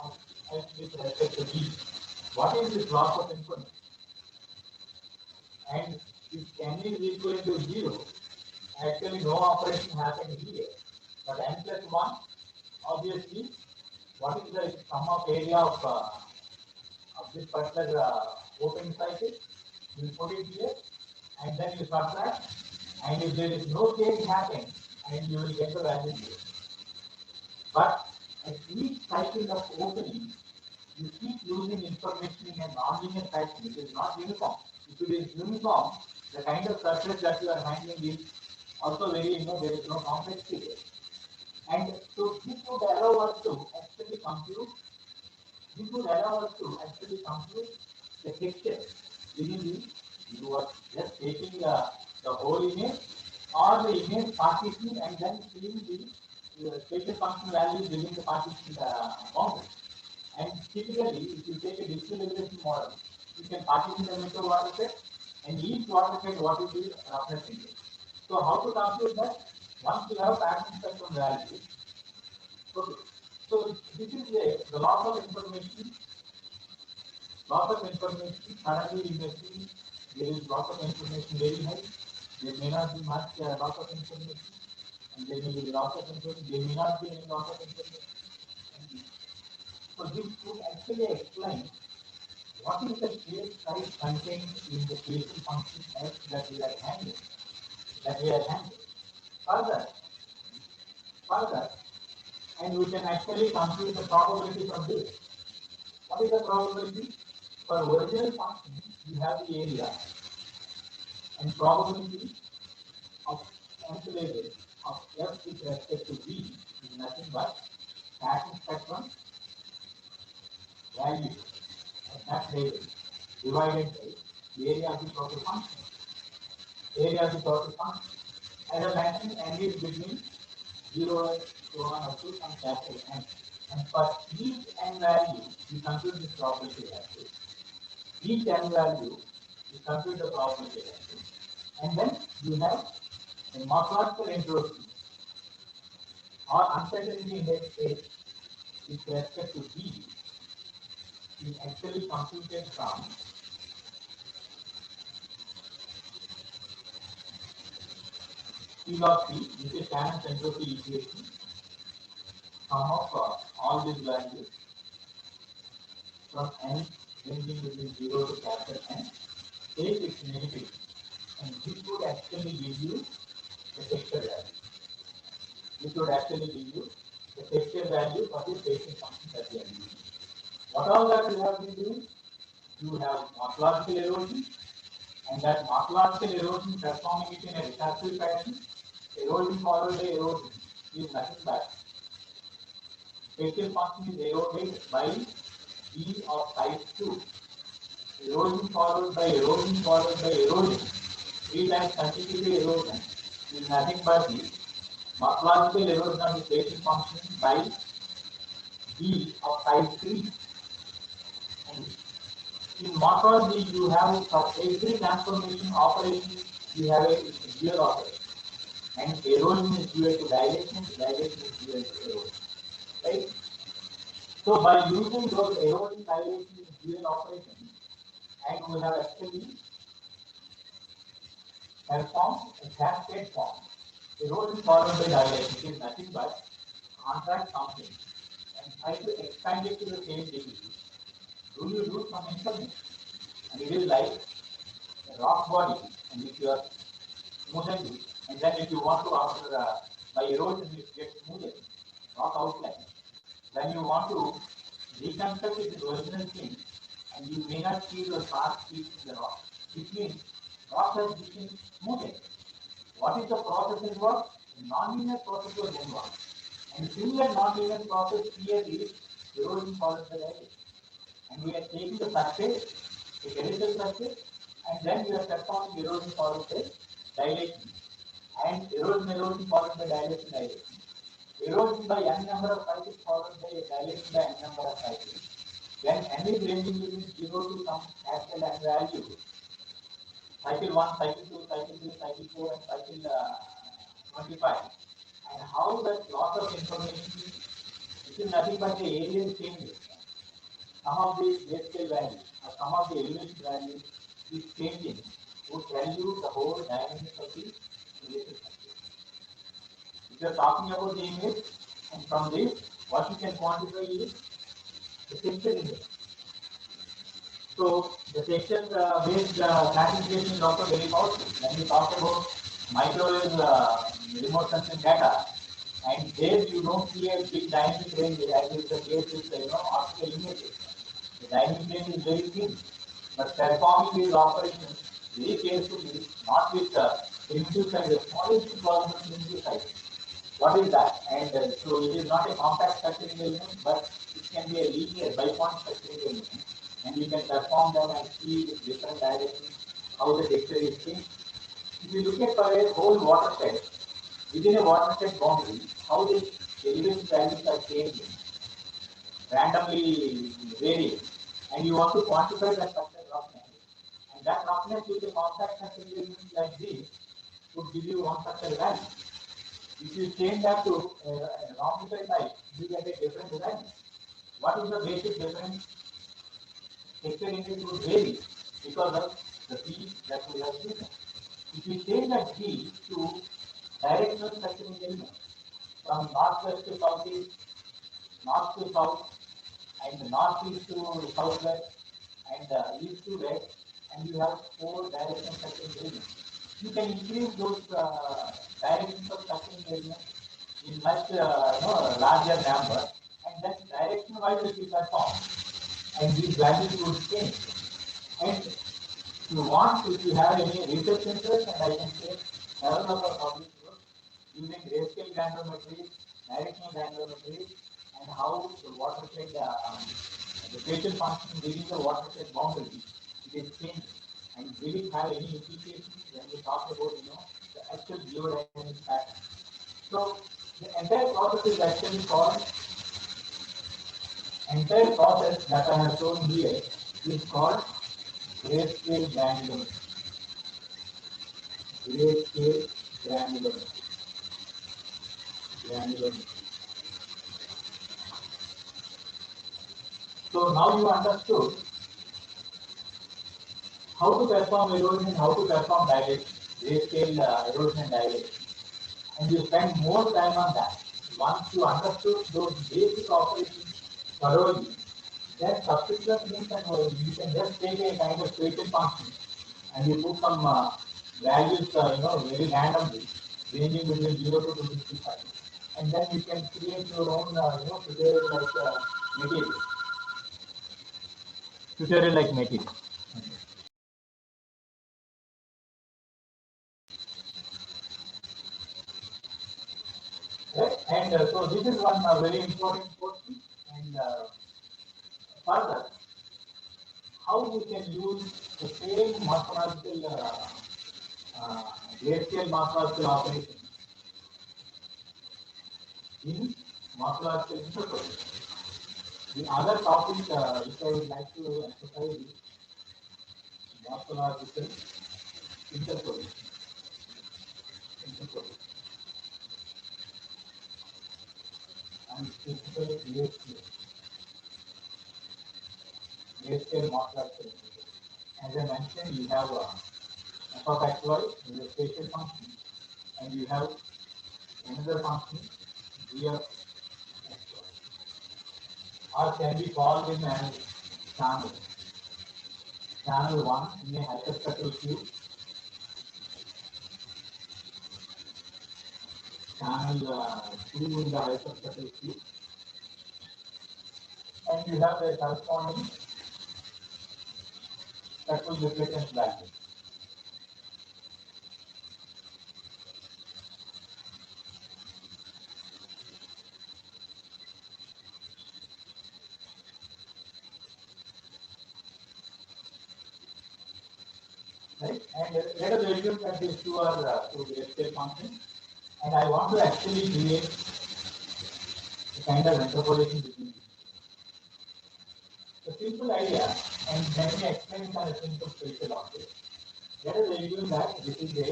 of x with respect to t, what is this loss of information? And if n is equal to 0, actually no operation happened here. But n plus 1, obviously, what is the sum of area of this particular opening cycle? You put it here, and then you subtract, and if there is no change happening, and you will get the value here. But at each cycle of opening, you keep losing information in a non-linear fashion. It is not uniform. If it is uniform, the kind of surface that you are handling is also very, there is no complexity there. And so this would allow us to actually compute. This would allow us to actually compute the texture within the. You are just taking the whole image or the image partition and then seeing the spatial function values within the partition boundary. And typically, if you take a digitalization model, you can partition them into watershed, and each watershed what is the roughness index. So how to compute that? Once you have pattern spectrum values, okay. So this is the loss of information. Suddenly you may see there is loss of information very high. There may not be much loss of information, and there may be loss of information. There may not be any loss of information. So this would actually explain what is the case size contained in the spatial function F that we are handling. Further, and we can actually compute the probability from this. What is the probability? For original function, you have the area and probability of cancellation of F with respect to V is nothing but pattern spectrum value at that level divided by the area of the total function. As I mentioned, n is between 0 and so on up to some capital N. And for each n value, you compute this probability value. Each n value, you compute the probability value. And then you have a morphological entropy or uncertainty index state with respect to V is actually computed from P log P, which is Shannon's entropy equation, sum of all these values from n ranging between 0 to capital N, take its negative, and this would actually give you the texture value. This would actually give you the texture value for the spatial function that we are using. What all that you have been doing? You have morphological erosion, and that morphological erosion transforming it in a recursive fashion. Erosion followed by erosion is nothing but spatial function is eroded by E of type 2. Erosion followed by erosion followed by erosion 3 times consecutive erosion is nothing but the morphological erosion of the spatial function by B of type 3. And in morphology, you have for every transformation operation, you have a dual operation. And erosion is due to dilation, dilation is due to erosion. Right? So by using those erosion, dilation, dual operations, and we have actually performed a cascade form. Erosion followed by dilation is nothing but contract something and try to expand it to the same degree. Do you do some information? And it is like a rock body, and if you are smoothing it, and then if you want to after by erosion it gets smoothed, rock outline. Then you want to reconstruct its original thing, and you may not see the sharp peaks in the rock. It means rock has become smoothed. What is the process involved? A non-linear process was involved. And similar non-linear process here is erosion followed by dilation. And we are taking the surface, a chemical surface, and then we are performing erosion followed by dilation. And erosion followed by dilation. Erosion by n number of cycles followed by dilation by n number of cycles. When n is ranging between 0 to some actual n value, cycle 1, cycle 2, cycle 3, cycle 4, and cycle 25. And how that loss of information, it is nothing but the alien changes. Some of the base scale values or some of the elevation values is changing to tell you the whole dynamics of the related circuit. If you are talking about the image, and from this, what you can quantify is the texture image. So the texture based classification is also very powerful. When we talk about microwave remote sensing data, and there you don't see a big dynamic range as is the case with optical images. The dynamic range is very thin, but performing these operations very carefully, not with primitive size, the smallest possible primitive size. What is that? And so it is not a compact structuring element, but it can be a linear bipoint structuring element. And you can perform them and see with different directions how the texture is changed. If you look at for a whole watershed, within a watershed boundary, how the elevation values are changing, randomly varying, and you want to quantify that structure roughness. And that roughness with a compact structuring element like this would give you one structure value. If you change that to rounded type, you get a different value. What is the basic difference? Texture index would vary because of the P that we have chosen. If you change that P to directional structuring element from northwest to southeast, north to south, and northeast to southwest, and east to west, and you have 4 directional structuring elements. You can increase those directions of structuring elements in much larger number, and then direction wise it will perform, and these values would change. And if you want, if you have any research interest, and I can say several of our published work using grayscale granulometry, directional granulometry, and how the watershed, the spatial function within the watershed boundary, it is changing. And will it have any implications when we talk about the actual geodynamic pattern? So the entire process is actually called that I have shown here is called grayscale granulometry. Grayscale granulometry. So now you understood how to perform erosion, how to perform dilation, grayscale erosion and dilation. And you spend more time on that. Once you understood those basic operations thoroughly, then subsequent things you can just take a kind of spatial function and you put some values, very randomly, ranging between 0 to 255. And then you can create your own, tutorial like material. Right? And so this is one very important portion. And further, how we can use the same morphological glacial morphological operation in morphological interpolation. The other topic which I would like to emphasize is morphological interpolation. And specifically glacial morphological interpolation. As I mentioned, you have f of xy is a spatial function, and you have another function g of xy, or can be called in as channel. Channel 1 in a hyperspectral cube, channel 2 in the hyperspectral cube, and you have the corresponding spectral reflectance value. Right? And let us assume that these two are two grayscale functions, and I want to actually create a kind of interpolation between these. The simple idea, and let me explain it on a simple spatial object. Let us assume that this is a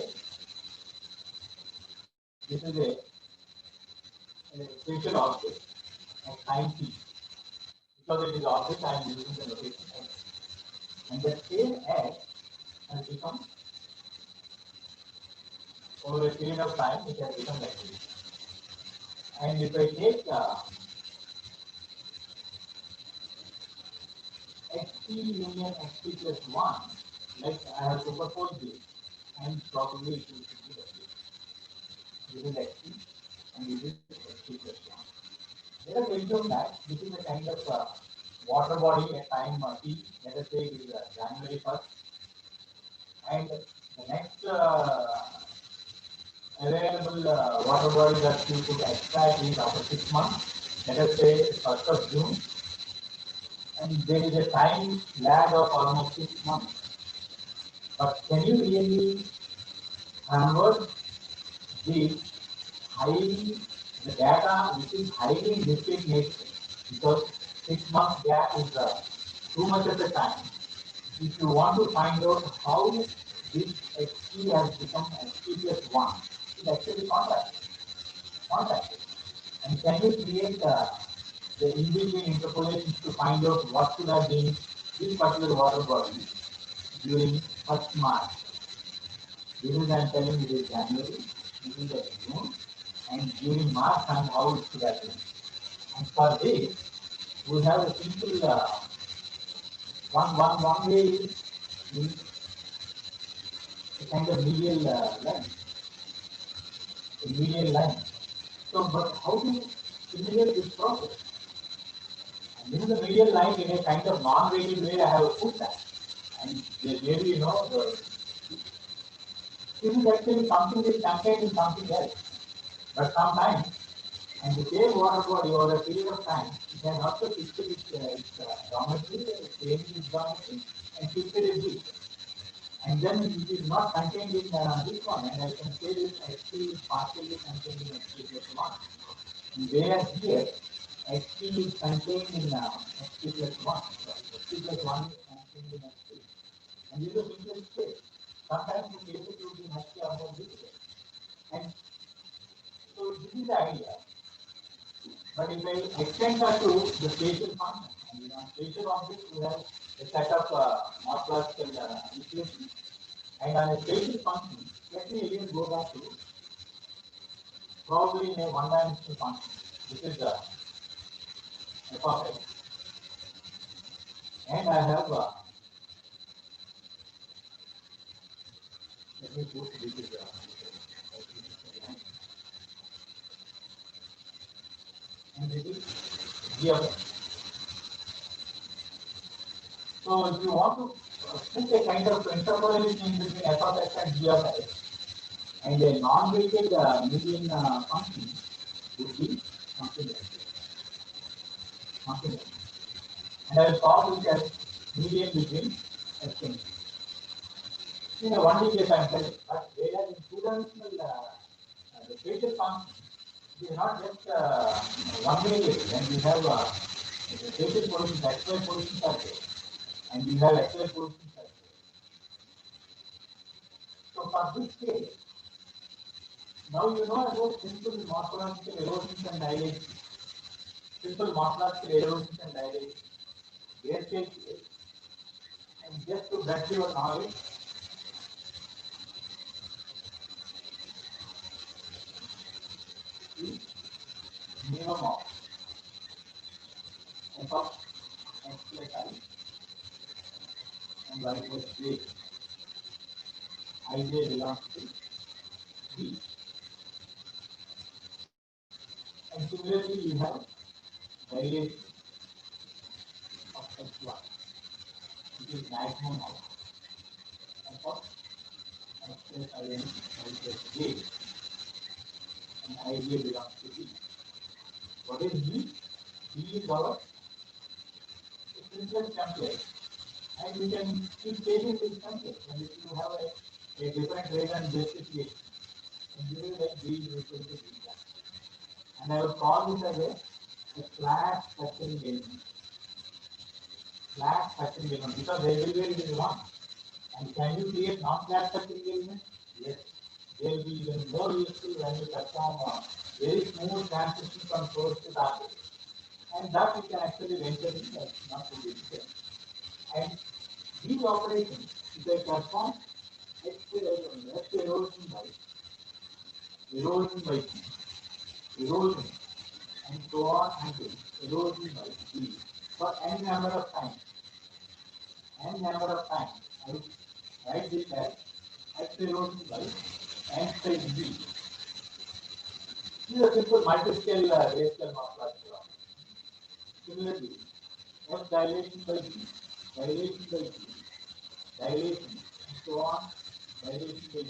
spatial object at time t. Because it is object, I am using the notation x. And the same x has become, over a period of time, it has become like this. And if I take xt union xt plus 1, like I have superposed this, and probably it will be like this. This is xt, and this is xt plus 1. Let us assume that this is a kind of water body at time t. Let us say it is January 1st, and the next available water body that you could extract is after 6 months. Let us say 1st of June, and there is a time lag of almost 6 months. But can you really convert the data which is highly discrete nature, because 6 months gap is too much of the time. If you want to find out how this xt has become xt plus 1, it's actually contracted. And can you create the in-between interpolations to find out what should have been this particular water body during 1st March? This is I am telling you is January, this is June, and during March and how it should have been. And for this, we have a simple one way is a kind of medial line. A medial line. So, but how to simulate this process? And this is the medial line in a kind of non-radial way. I have put that, and maybe you know this is actually something that is contained in something else. But sometimes, and the same water body over a period of time, it has also shifted its geometry, changed its geometry, and shifted its width. And then it is not contained in this one, and I can say this xt is partially contained in xt plus 1. And whereas here, xt is contained in xt plus 1. So xt plus 1 is contained in xt. And this is a simple case. Sometimes the cases will be much more difficult. And so this is the idea. But if I extend that to the spatial function, and in a spatial object, we have a set of morphological equations. And on a spatial function, let me again go back to probably in a one-dimensional function. This is the f of x. And I have, let me put this is and this is g of x. So if you want to put a kind of interpolation between f of x and g of x, and a non-weighted median function would be something like this. Something like this. And I will solve it as median between x and g. In a 1D case, I am telling, but whereas in 2 two-dimensional the spatial function. It is not just one variable. When you have the spatial positions, XY positions are there, and you have XY positions are there. So for this case, now you know about simple morphological erosions and dilations. Simple morphological erosions and dilations. Their case is, and just to brush your knowledge, is minimum of f of x plus I and y plus j. Ij belongs to B. And similarly, you have dilation of x1, which is maximum of f of x plus I and y plus j. And Ij belongs to B. What is B? B is our simplest template. And we can keep changing this template. And if you have a different rate and justification, and you will like B is equal to B. And I would call this as a flat structuring element. Flat structuring element, because everywhere it is one. And can you create non-flat structuring element? Yes. They will be even more useful when you perform a very smooth transition from source to target. And that we can actually venture in, that's not too difficult. And these operations, if they perform X erosion by erosion, and so on until erosion by B for n number of times. N number of times. I will write this as X erosion by n times B. This is a simple multi-scale racial morphological operator. Similarly, F dilation by B, dilation by B, dilation, and so on, dilation by B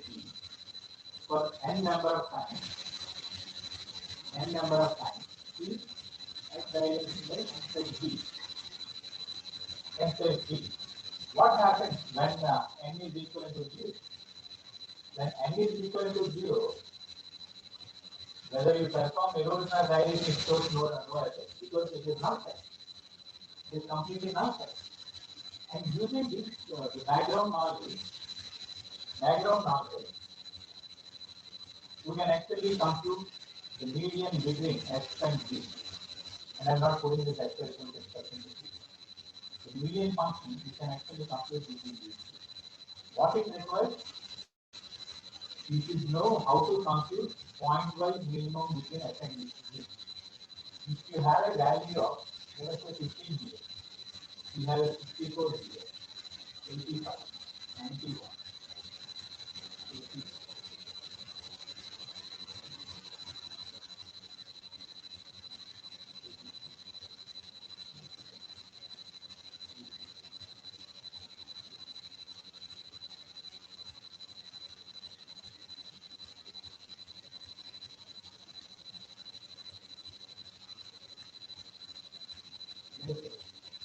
for n number of times. N number of times. See, F dilation by n times B. N times B. What happens when n is equal to 0? When n is equal to 0, whether you perform erosion or dilation, it shows no effect because it is non-effect. It is completely non-effect. And using this the background knowledge, we can actually compute the median between x and b. And I'm not putting this experimental expression. The median function you can actually compute between these two. What it requires? You should know how to compute point-wise minimum between x and b. If you have a value of, let us say 15 here, you have a 64 here, 85, 91, 80.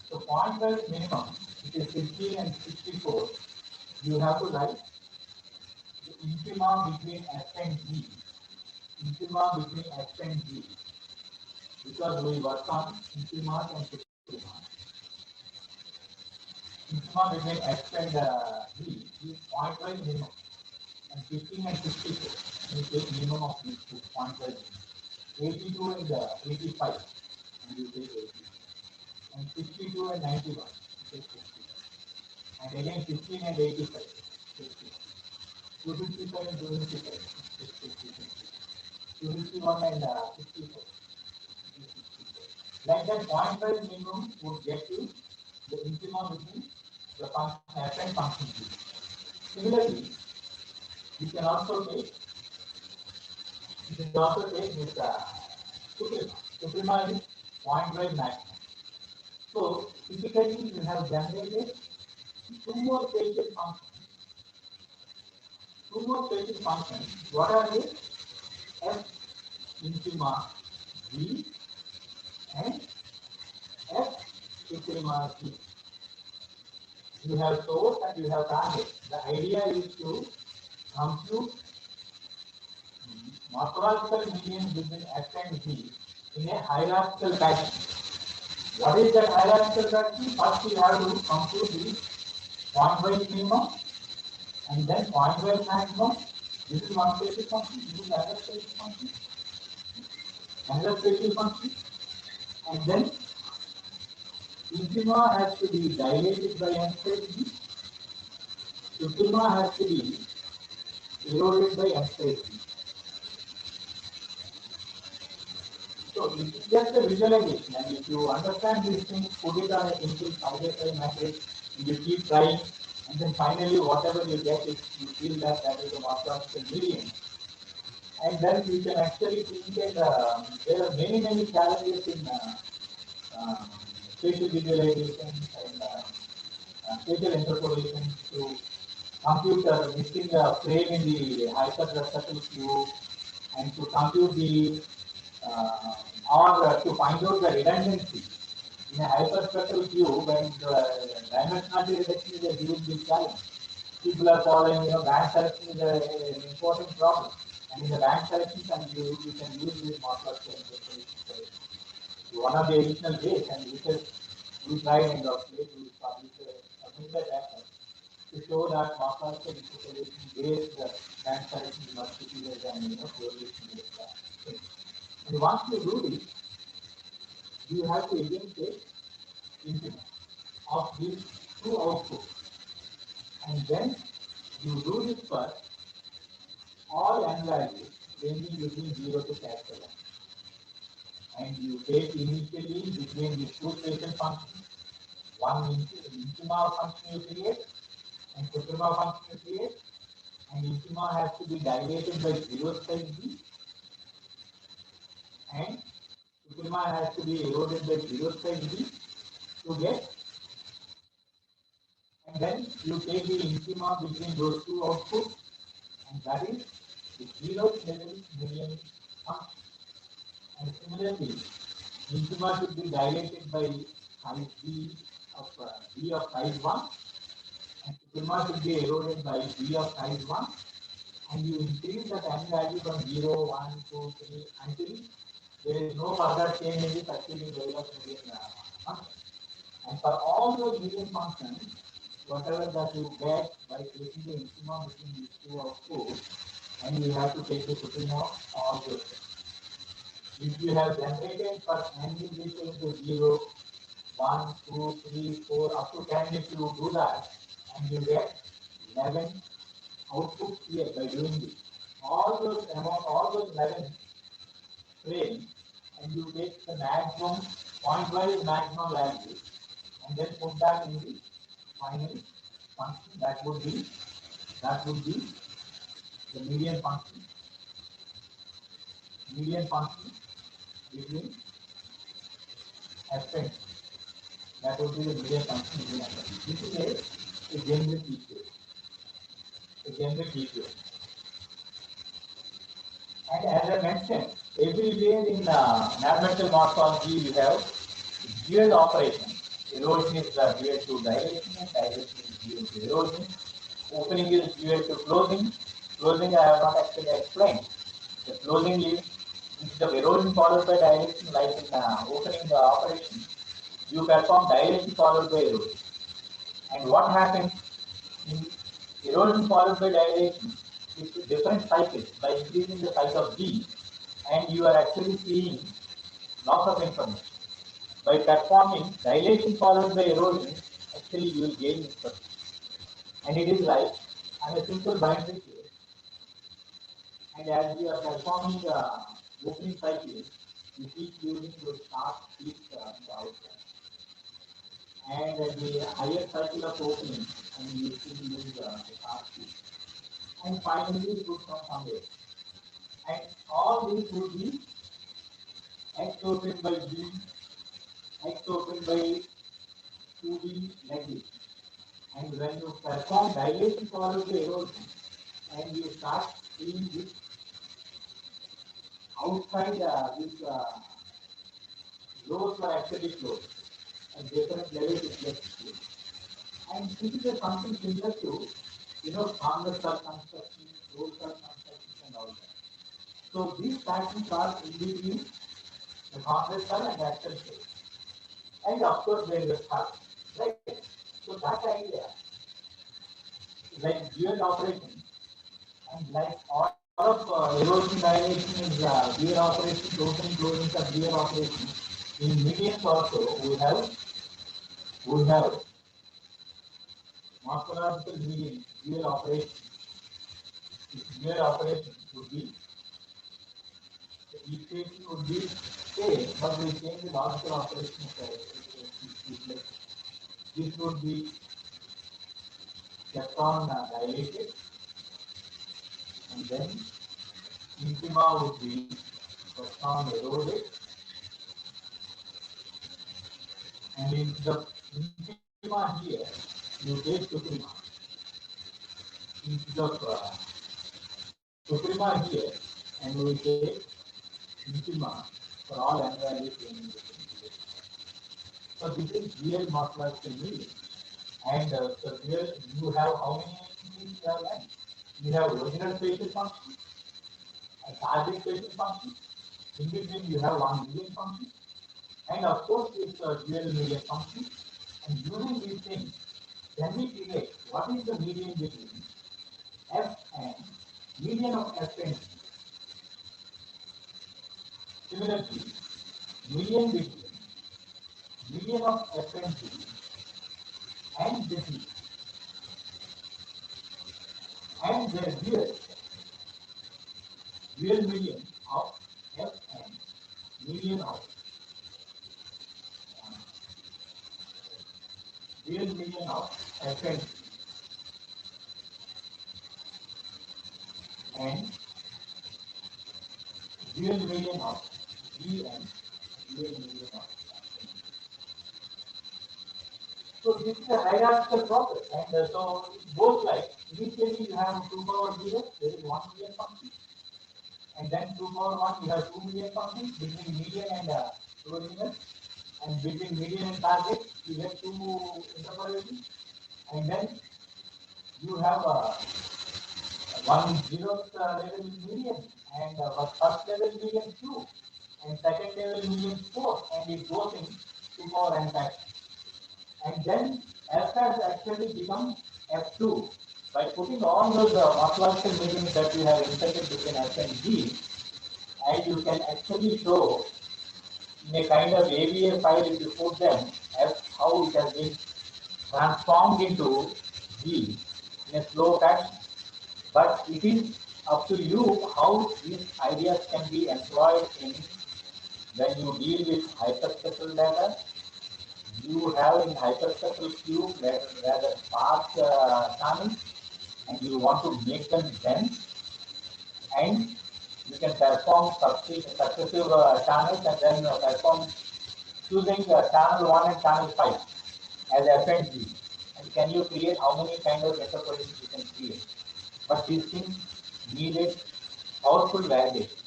So point-wise minimum, which is 15 and 64, you have to write the intima between x and g. Intima between x and g. Because we work on intima and suprema. Intima between x and g is point-wise minimum. And 15 and 64, you take minimum of these two point-wise minimum. 82 and 85, and you take 80. And 62 and 91, you take 50. And again 15 and 85, 50. 255 and 255, 251 and 64. Like that, point-wise minimum would get you the intima between the function f and function g. Similarly, you can also take this suprema. Suprema is point-wise maximum. So typically you have generated two more spatial functions. What are they? F intima g and F suprema g. You have source and you have target. The idea is to compute morphological median between F and G in a hierarchical fashion. What is that hierarchical fashion? First we have to compute the point-wise minimum and then point-wise maximum. This is one special function, this is another special function, and then intima has to be dilated by n squared g, supima has to be eroded by n squared g. So it is just a visualization, and if you understand these things, put it on a simple 5x5 matrix, and you keep trying, and then finally whatever you get, it you feel that that is a morphological median. And then you can actually think that there are many challenges in spatial visualization and spatial interpolation to compute the missing frame in the hyperspectral cube and to compute the or to find out the redundancy in a hyperspectral cube, and dimensionality reduction is a huge big challenge. People are following, band selection is an important problem, and in the band selection, you can use this morphological interpolation. One of the additional ways, and we tried and we published a paper to show that morphological interpolation based band selection is much superior than correlation based thing. And once you do this, you have to again take input of these two outputs, and then you do this for all n values ranging between 0 to capital N. And you take initially between the two spatial functions, one intima function you create and suprema function you create, and intima has to be dilated by 0 space b, and suprema has to be eroded by 0 space b to get, and then you take the intima between those two outputs, and that is the 0th level median function. And similarly, intima should be dilated by size b of size 1, and sigma should be eroded by b of size 1, and you increase the n value from 0, 1, 2, 3 until there is no further change in the succeeding level of median function. And for all those median functions, whatever that you get by taking the intima between these two outputs, and you have to take the suprema of all those things. If you have generated for n is equal to 0, 1, 2, 3, 4, up to 10, if you do that, and you get 11 outputs here by doing this. All those 11 frames, and you take the maximum, point-wise maximum value, and then put that in the final function. That would be the median function between f and that would be the median function between f and. This is a generic equation. And as I mentioned, everywhere in mathematical morphology you have dual operation. Erosion is dual to dilation, and dilation is dual to erosion. Opening is dual to closing. Closing I have not actually explained. The closing is instead of erosion followed by dilation, like in opening the operation, you perform dilation followed by erosion. And what happens in erosion followed by dilation? It's different cycles. By increasing the size of B, and you are actually seeing loss of information. By performing dilation followed by erosion, actually you will gain information. And it is like on a simple binary case, and as you are performing the opening cycle, you keep using your start peak in the outcome. And at the higher cycle of opening, and you still use the start peak. And finally put some way. And all these would be x opened by B, x opened by 2B like this. And when you perform dilation followed by erosion, and you start seeing this outside these rows are actually closed, and different levels it gets closed. And this is something similar to, stronger cell construction, old cell construction, and all that. So these patterns are in between the complex cell and actual cell. And of course there is a cell, right? So that idea, like dual operation, and like all of erosion dilation is dual operation, closing, closing of dual operation. In mediums also we have morphological medium dual operation. Dual operation would be the equation would be same, but we change the logical operation of the this would be kept on dilated, and then intima would be kept on eroded, and in the intima here, you take suprema. Instead of suprema here, and we take intima for all n values in this integration. So this is real morphological medium. And so here you have how many things you have left? You have original spatial function, a target spatial function. In between you have one median function, and of course it's a dual median function. And using these things, then we create what is the median between f and median of f and g. Similarly, median between median of f and g and this is and their dual median of f and median of real median of f and real median of g and real median of f. So this is a hierarchical process, and so it goes like initially you have 2 power 0, there is 1 million function, and then 2 power 1 you have 2 million functions between median and original, and between median and target you get 2 interpolations, and then you have 1 zeroth level median, and first level median 2, and second level median 4, and it goes in 2 power n times. And then f has actually become f2 by putting all those morphological mediums that we have inserted between f and g, and you can actually show in a kind of AVA file if you put them f how it has been transformed into g in a slow fashion. But it is up to you how these ideas can be employed in when you deal with hyperspectral data. You have in hyperspectral cube rather sparse channels, and you want to make them dense, and you can perform successive channels, and then perform choosing channel 1 and channel 5 as f and g. And can you create how many kind of interpolations you can create? But these things needed powerful validation.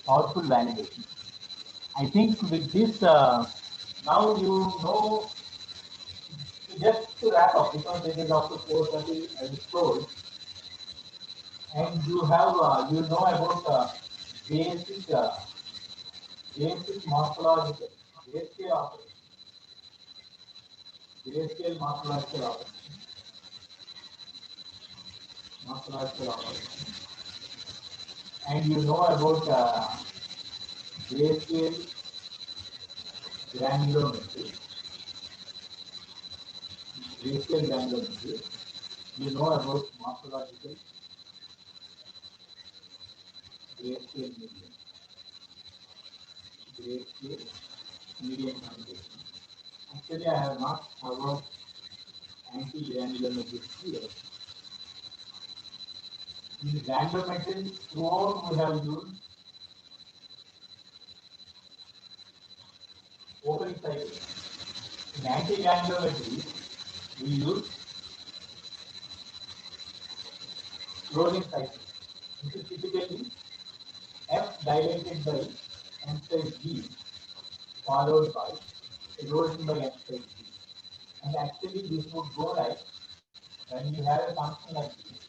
Powerful validation. I think with this, now you know. Just to wrap up, because this is also 4:30 as told, and you have you know about basic basic morphological grayscale operation, grayscale morphological operation, and you know about grayscale granulometry, grayscale granulometry. You know about morphological grayscale medium computation. Actually, I have not covered anti-granulometry here. In granulometry, throughout we have used opening cycle. In anti-granulometry, we use closing cycle. This is typically F dilated by M side G followed by erosion by M side G. And actually this would go like when you have a function like this,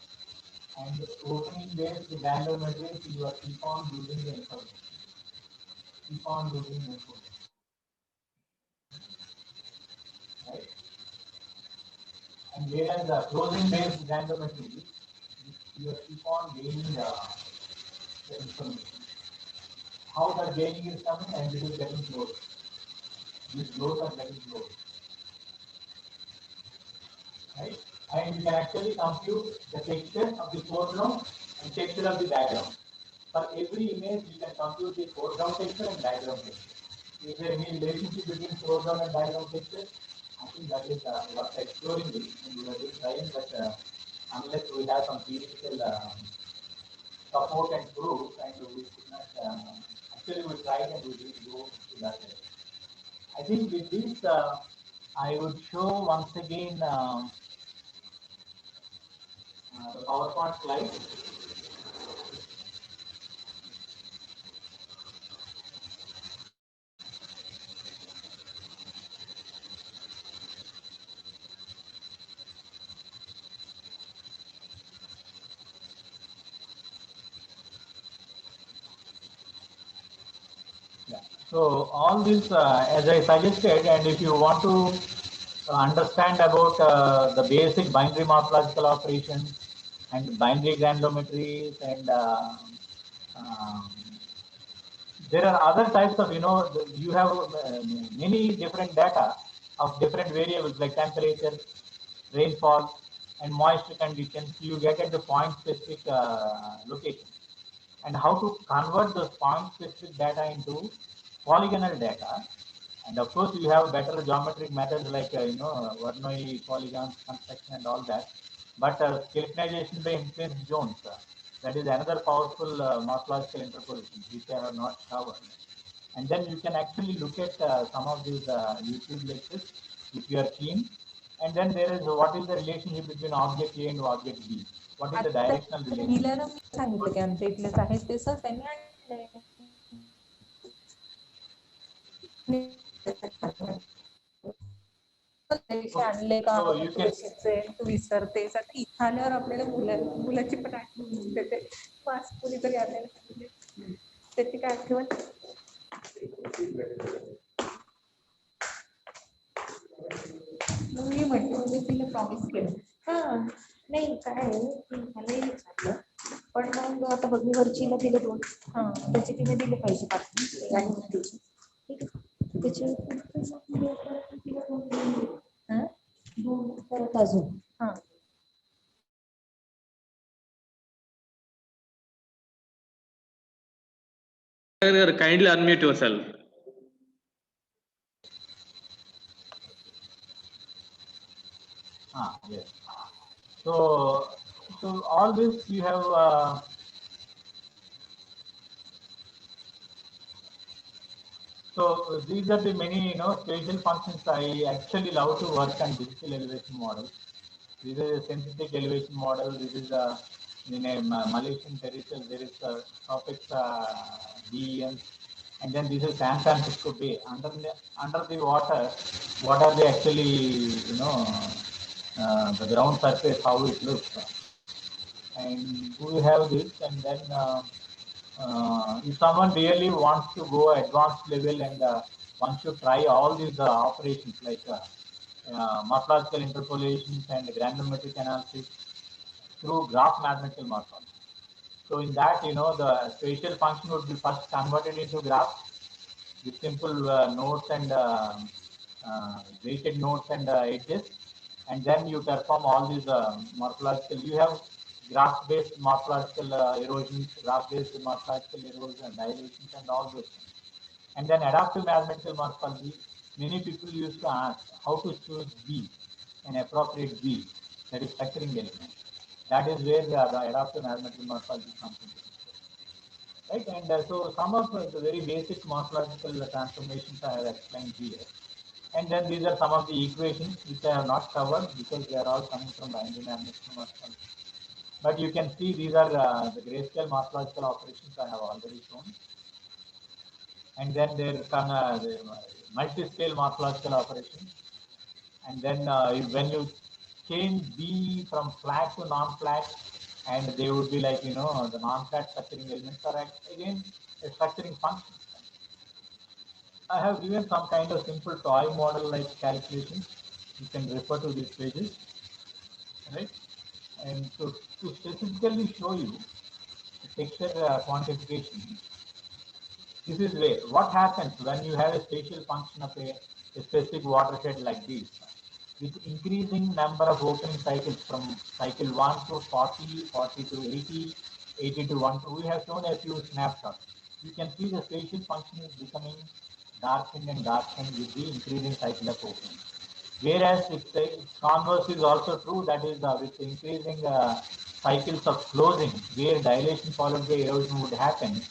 And opening based randometry, you are keep on losing the information. Keep on losing the information. Right? And whereas the closing based randometry, you keep on gaining the information. How the gaining is coming and it is getting close. These flows are getting close. Right? And you can actually compute the texture of the foreground and texture of the background. For every image, you can compute the foreground texture and background texture. Is there any relationship between foreground and background texture? I think that is worth exploring it, and we are just trying, but unless we have some theoretical support and proof, and we could not, actually we tried and we didn't go to that level. I think with this, I would show once again the PowerPoint slide. Yeah. So all this, as I suggested, and if you want to understand about the basic binary morphological operations and binary granulometries, and um, there are other types of, you have many different data of different variables like temperature, rainfall, and moisture conditions. You get at the point specific location, and how to convert those point specific data into polygonal data. And of course, you have better geometric methods like Voronoi polygons, construction, and all that. But skeletonization by influence zones, that is another powerful morphological interpolation which I have not covered. And then you can actually look at some of these YouTube lectures if you are keen. And then there is what is the relationship between object A and object B? What is the directional relationship? दिल्यानं मी सांगितलं की आमच्या इथलेच आहेत ते sir त्यांनी आणलंय. आणले का So you can तू विसरते आता इथं आल्यावर आपल्याला मुलाची पण आठवण देते वाच कोणीतरी आल्याला त्याची काय आठवण मग मी म्हटलं तिला प्रॉमिस केलं हा नाही काय मलाही विचारलं पण मग आता बघ मी वरचीला दिले 2 हा त्याचे तिने दिले पाहिजे पाठवून आणि ठीक आहे त्याचे परत अजून हा Kindly unmute yourself. Yes. So all this you have. So these are the many spatial functions. I actually love to work on digital elevation models. This is a synthetic elevation model. This is in a Malaysian territory. There is a topics DEM, and then this is San Francisco Bay. Under the water, what are they actually the ground surface, how it looks, and we have this, and then if someone really wants to go advanced level and wants to try all these operations like morphological interpolations and granulometric analysis through graph mathematical morphology. So in that, the spatial function would be first converted into graph with simple nodes and weighted nodes and edges, and then you perform all these morphological. You have graph-based morphological erosions, graph-based morphological erosion, dilations, and all those things. And then adaptive mathematical morphology. Many people used to ask how to choose B, an appropriate B, that is structuring element. That is where the adaptive mathematical morphology comes into. Right, and so some of the very basic morphological transformations I have explained here. And then these are some of the equations which I have not covered because they are all coming from binary mathematical morphology. But you can see these are the grayscale morphological operations I have already shown. And then there come the multi-scale morphological operations. And then when you change B from flat to non-flat, and they would be like, you know, the non-flat structuring elements are again a structuring function. I have given some kind of simple toy model like calculation. You can refer to these pages, right? And so to specifically show you the texture quantification, this is where what happens when you have a spatial function of a specific watershed like this. With increasing number of opening cycles from cycle 1 to 40, 40 to 80, 80 to 1 to, we have shown a few snapshots. You can see the spatial function is becoming darkened and darkened with the increasing cycle of opening. Whereas its converse is also true, that is with increasing cycles of closing, where dilation followed by erosion would happen.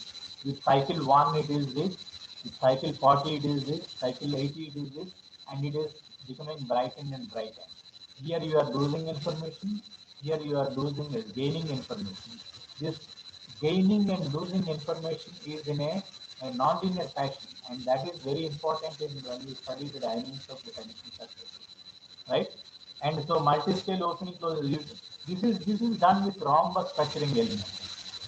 With cycle 1 it is this, with cycle 40 it is this, cycle 80 it is this, and it is becoming brightened and brightened. Here you are losing information, here you are gaining information. This gaining and losing information is in a non-linear fashion, and that is very important when you study the dynamics of the connection surface, right? And so multi-scale opening closure, this is done with rhombus structuring element,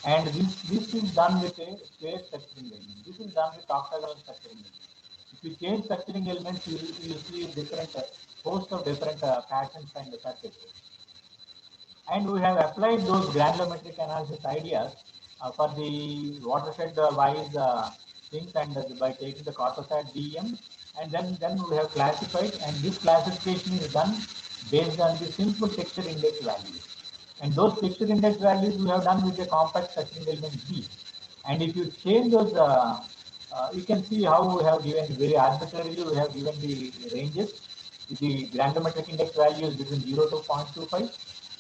and this is done with a square structuring element. This is done with octagonal structuring element. If you change structuring elements, you will see different host of different patterns and surfaces. And we have applied those granulometric analysis ideas for the watershed wise things, and by taking the Cartosat DEM, and then we have classified, and this classification is done based on the simple texture index values. And those texture index values we have done with the compact structuring element B. And if you change those, you can see how we have given very arbitrarily, we have given the ranges. The granulometric index value is between 0 to 0.25,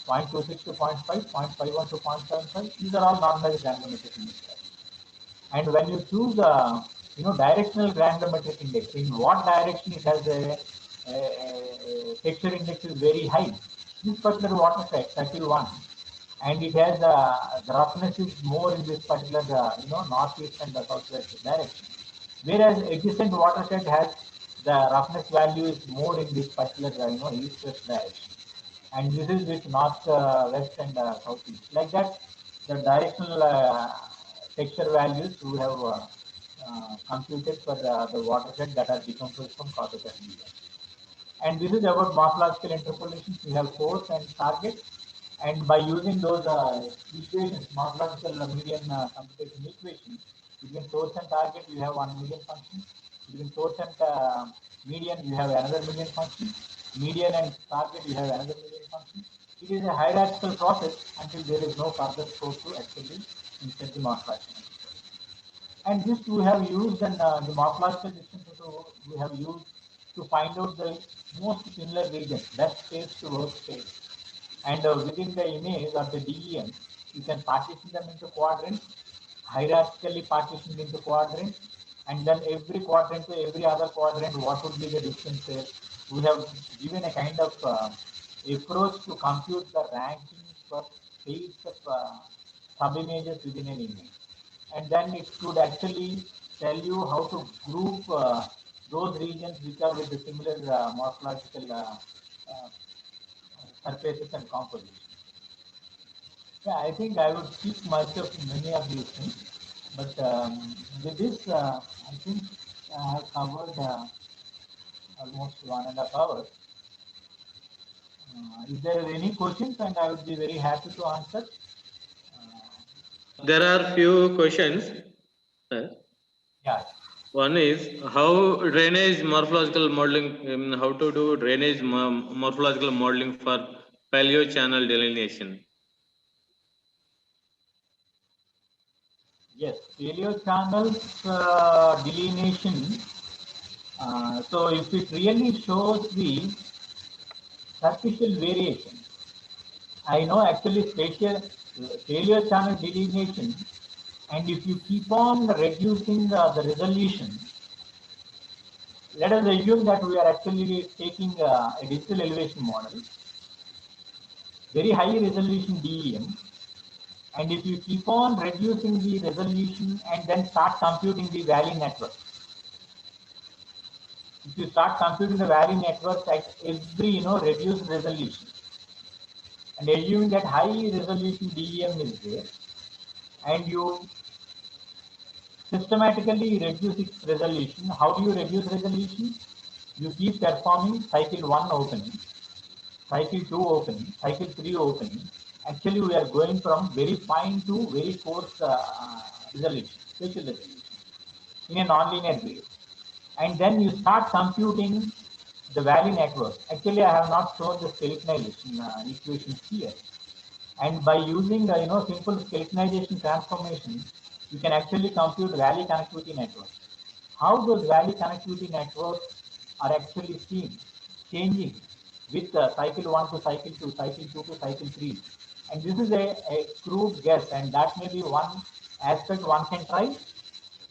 0.26 to 0.5, 0.51 to 0.75. These are all normalized granulometric index values. And when you choose, directional granulometric index, in what direction it has a texture index is very high. This particular watershed, cycle 1, and it has the roughness is more in this particular northeast and the southwest direction, whereas adjacent watershed has the roughness value is more in this particular east west direction, and this is with north west and southeast. Like that, the directional texture values we have computed for the watershed that are decomposed from Cartosat. And this is about morphological interpolations. We have source and target, and by using those equations, morphological median computation equation, between source and target, you have one median function. Between source and median, you have another median function. Median and target, you have another median function. It is a hierarchical process until there is no further scope to actually insert the morphological. And this we have used, and the morphological distances we have used to find out the most similar regions, best space to worst space. And within the image of the DEM, you can partition them into quadrants, hierarchically partitioned into quadrants, and then every quadrant to every other quadrant, what would be the distance there? We have given a kind of approach to compute the ranking for pairs of sub-images within an image. And then it could actually tell you how to group those regions which are with the similar morphological surfaces and composition. Yeah, I think I would skip much of many of these things, but with this, I think I have covered almost 1.5 hours. If there are any questions, and I would be very happy to answer. There are few questions. Yeah. One is how drainage morphological modeling, how to do drainage morphological modeling for paleo channel delineation. Yes, paleo channels delineation. So if it really shows the superficial variation, I know actually paleo channel delineation, and if you keep on reducing the resolution, let us assume that we are actually taking a digital elevation model, very high resolution DEM, and if you keep on reducing the resolution and then start computing the valley network, if you start computing the valley network at every reduced resolution, and assuming that high resolution DEM is there, and you systematically reduce its resolution. How do you reduce resolution? You keep performing cycle 1 opening, cycle 2 opening, cycle 3 opening. Actually, we are going from very fine to very coarse resolution, spatial resolution, in a nonlinear way. And then you start computing the valley network. Actually, I have not shown the skeletonization equations here. And by using the simple skeletonization transformation, you can actually compute valley connectivity networks. How those valley connectivity networks are actually seen changing with cycle 1 to cycle 2, cycle 2 to cycle 3. And this is a crude guess, and that may be one aspect one can try.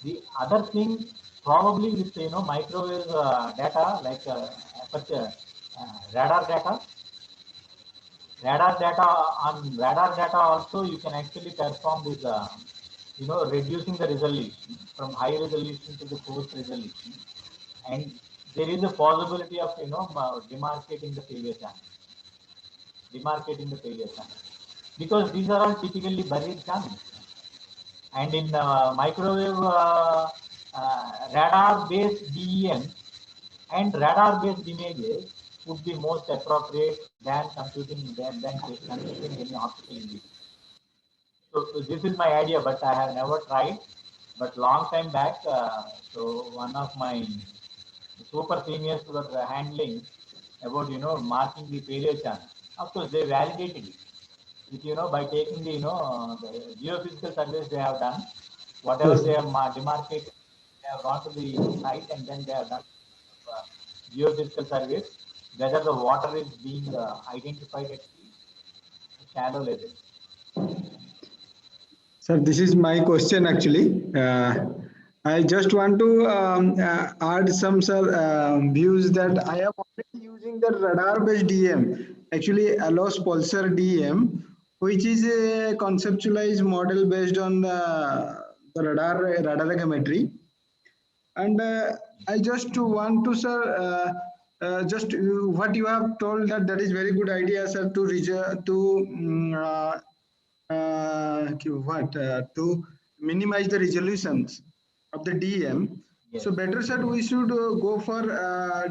The other thing, probably with microwave data like radar data. Radar data also you can actually perform this reducing the resolution from high resolution to the coarse resolution, and there is a possibility of demarcating the failure channel, because these are all typically buried channels. And in microwave radar based DEM and radar based images would be most appropriate than computing any optical image. So this is my idea, but I have never tried. But long time back, so one of my super seniors were handling about marking the failure channel. Of course, they validated it with by taking the the geophysical surveys they have done, whatever they have demarcated, they have gone to the site and then they have done geophysical surveys, whether the water is being identified at the shallow level. Sir, this is my question actually. I just want to add some views that I am already using the radar-based DEM, actually ALOS Pulsar DEM, which is a conceptualized model based on the radar and I just want to, sir, just what you have told that is very good idea, sir, to minimize the resolutions of the DEM. Yes. So better, sir, we should go for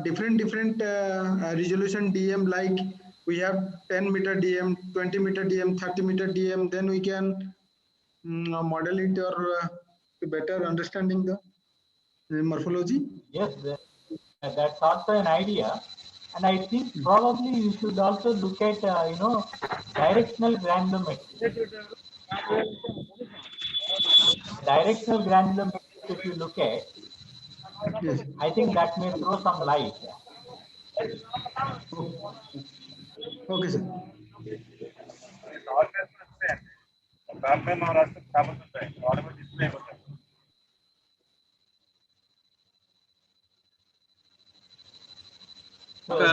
different resolution DEM, like we have 10-meter DEM, 20-meter DEM, 30-meter DEM. Then we can model it or better understanding the morphology. Yes, that's also an idea, and I think probably you should also look at directional granulometry. Directional granulometry, if you look at, Yes. I think that may throw some light. Okay, sir.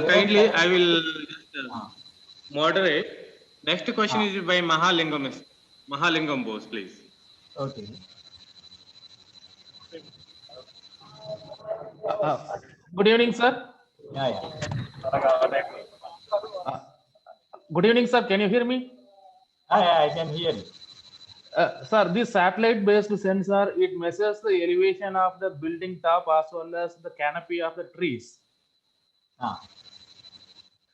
Kindly, I will moderate. Next question is by Mahalingam Bose, please. Okay. Good evening, sir. Yeah. Good evening, sir. Can you hear me? Yeah, I can hear you. Sir, this satellite-based sensor, it measures the elevation of the building top as well as the canopy of the trees.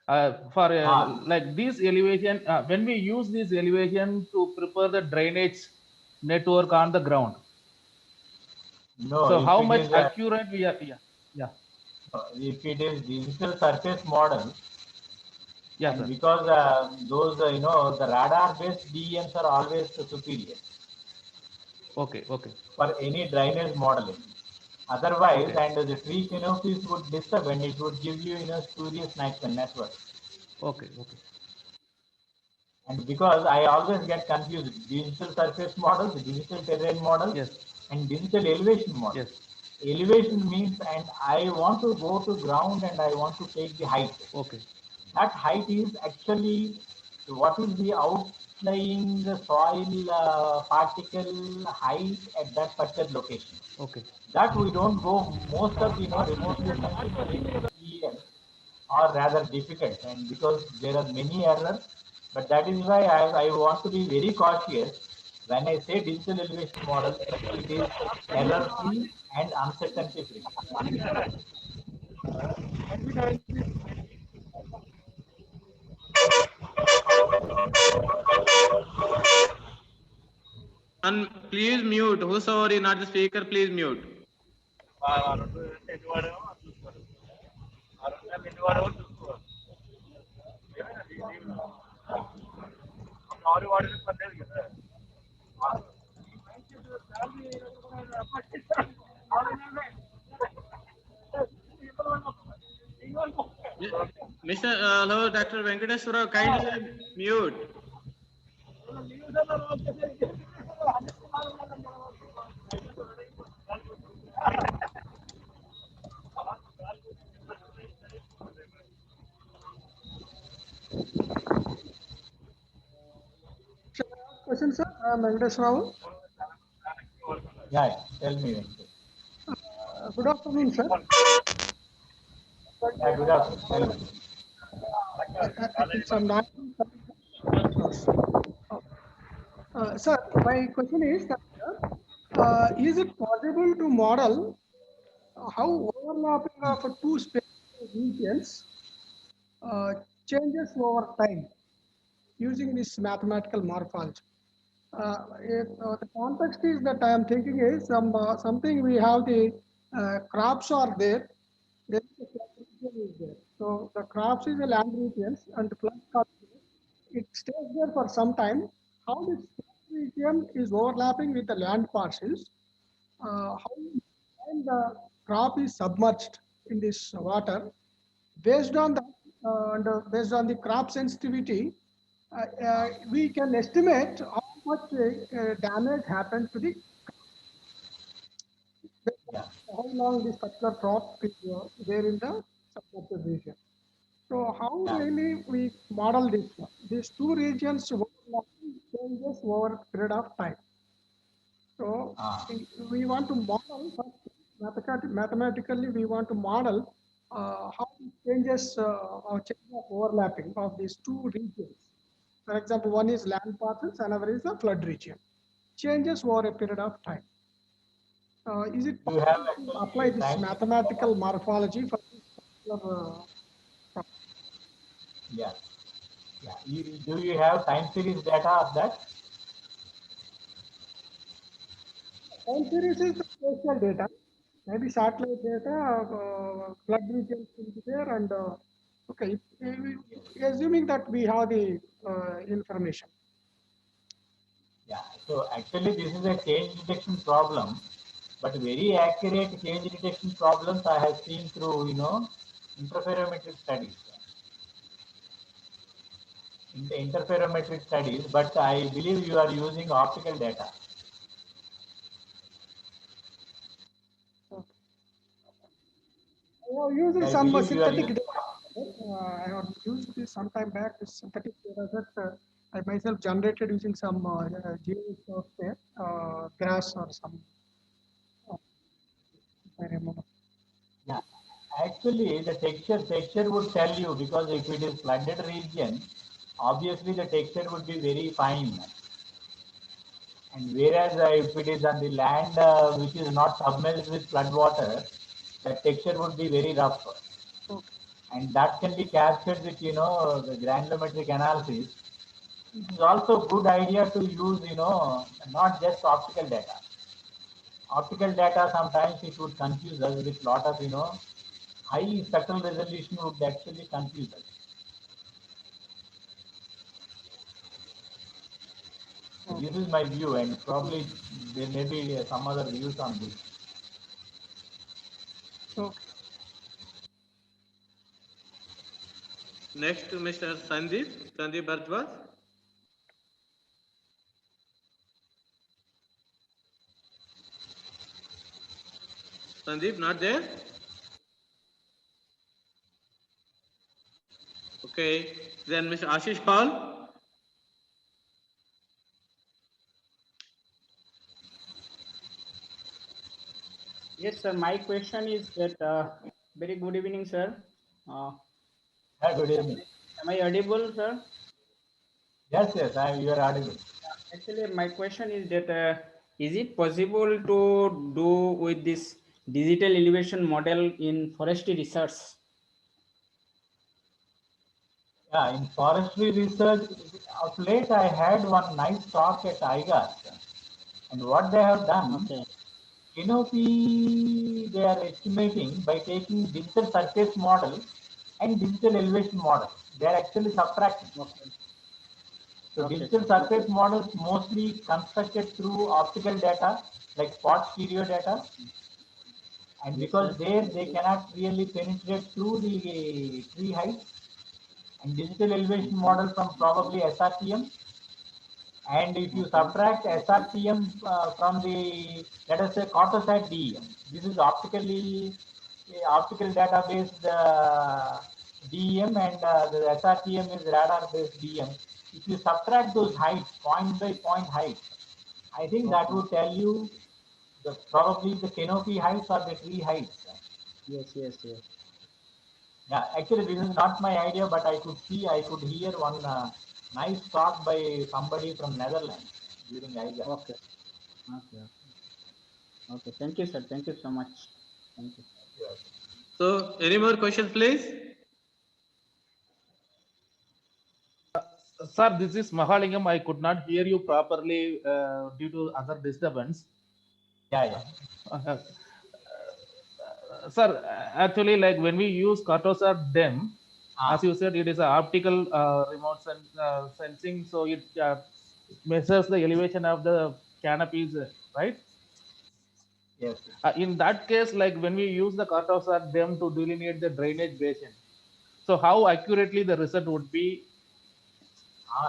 Like this elevation, when we use this elevation to prepare the drainage network on the ground. No. So how much accurate we are? Yeah. If it is digital surface model, yeah, sir. Because those the radar-based DEMs are always superior. Okay. For any drainage modeling. Otherwise, and the tree canopies would disturb and it would give you spurious network. Okay. And because I always get confused, digital surface model, the digital terrain model, yes, and digital elevation model. Yes. Elevation means, and I want to go to ground and I want to take the height. Okay. That height is actually what is the outlying soil particle height at that particular location. Okay. That we don't go. Most of remotely sensing are rather difficult, and because there are many errors, But that is why I want to be very cautious when I say digital elevation model. It is error-free and uncertainty-free. And please mute. Whosoever is not the speaker, please mute. Mr. Hello, Dr. Venkateswara, kindly mute. Question, sir. Venkatesh Rao. Yeah, tell me. Good afternoon, sir. Yeah, good afternoon. Tell me. It's a not. Sir, my question is that, is it possible to model how overlapping of two spatial regions changes over time using this mathematical morphology? The context is that I am thinking is something we have the crops are there. There is a flood region is there. So the crops is a land regions and the flood comes there. It stays there for some time. How this flood region is overlapping with the land parcels? How when the crop is submerged in this water? Based on that, and based on the crop sensitivity, we can estimate how much damage happened to the Yeah. how long this particular crop is there in the submerged region. So how Yeah. really we model this one? These two regions overlapping changes over a period of time. So we want to model first mathematically we want to model how it changes or change of overlapping of these two regions. For example, one is land parcels, another is the flood region. Changes over a period of time. Is it You have possible to apply actually this scientific mathematical data. morphology for this particular? Yeah. Yeah. Do you have time series data of that? Time series is the spatial data, maybe satellite data, flood regions will be there, and okay, assuming that we have the information. Yeah. So actually, this is a change detection problem, but very accurate change detection problems I have seen through interferometric studies. In the interferometric studies, but I believe you are using optical data. I have used I some believe you are synthetic using. data. I have used this some time back. This synthetic data that I myself generated using some geo software, grass or some. I remember. Yeah. Actually, the texture would tell you, because if it is flooded region, obviously the texture would be very fine. And whereas if it is on the land which is not submerged with flood water, the texture would be very rough. Okay. And that can be captured with the granulometric analysis. It is also a good idea to use not just optical data. Optical data sometimes it would confuse us with lot of high spectral resolution would actually confuse us. This is my view, and probably there may be some other views on this. Okay. Next to Mr. Sandeep Bhardwaj. Sandeep, not there? Okay, then Mr. Ashish Paul. Yes, sir. My question is that very good evening, sir. Good evening. Am I audible, sir? Yes, you are audible. Actually, my question is that is it possible to do with this digital elevation model in forestry research? Yeah, in forestry research, of late I had one nice talk at IGAS, and what they have done, Okay. canopy they are estimating by taking digital surface model and digital elevation model. They are actually subtracting. Okay. So Okay, digital sir. surface models mostly constructed through optical data like spot stereo data, and Yes, because sir. there they cannot really penetrate through the tree height, and digital elevation model from probably SRTM. And if you subtract SRTM from the, let us say, Cartosat DEM, this is optical database DEM, and the SRTM is radar based DEM. If you subtract those heights, point by point height, I think that would tell you probably the canopy heights or the tree heights. Yes, yes, yes. Yeah, actually, this is not my idea, but I could hear one nice talk by somebody from Netherlands during IGA. Okay. Okay. Okay. Thank you, sir. Thank you so much. Thank you. So, any more questions, please? Sir, this is Mahalingam. I could not hear you properly due to other disturbance. Yeah. Sir, actually, like when we use Cartosat DEM, as you said, it is an optical remote sensing, so it measures the elevation of the canopies, right? Yes. In that case, like when we use the Cartosat DEM to delineate the drainage basin, so how accurately the result would be?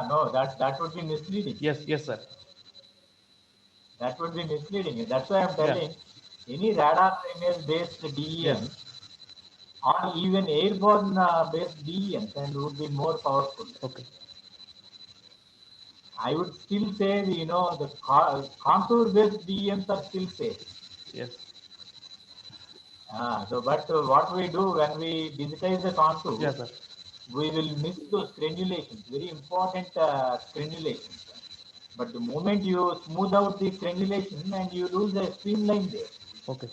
No, that would be misleading. Yes, sir. That would be misleading. That's why I'm telling any radar image based DEM or even airborne based DEM and would be more powerful. Okay. I would still say, the contour based DEMs are still safe. Yes. But what we do when we digitize the contour, Yes, sir. we will miss those granulations, very important granulations. But the moment you smooth out the granulation and you lose the streamline there. Okay.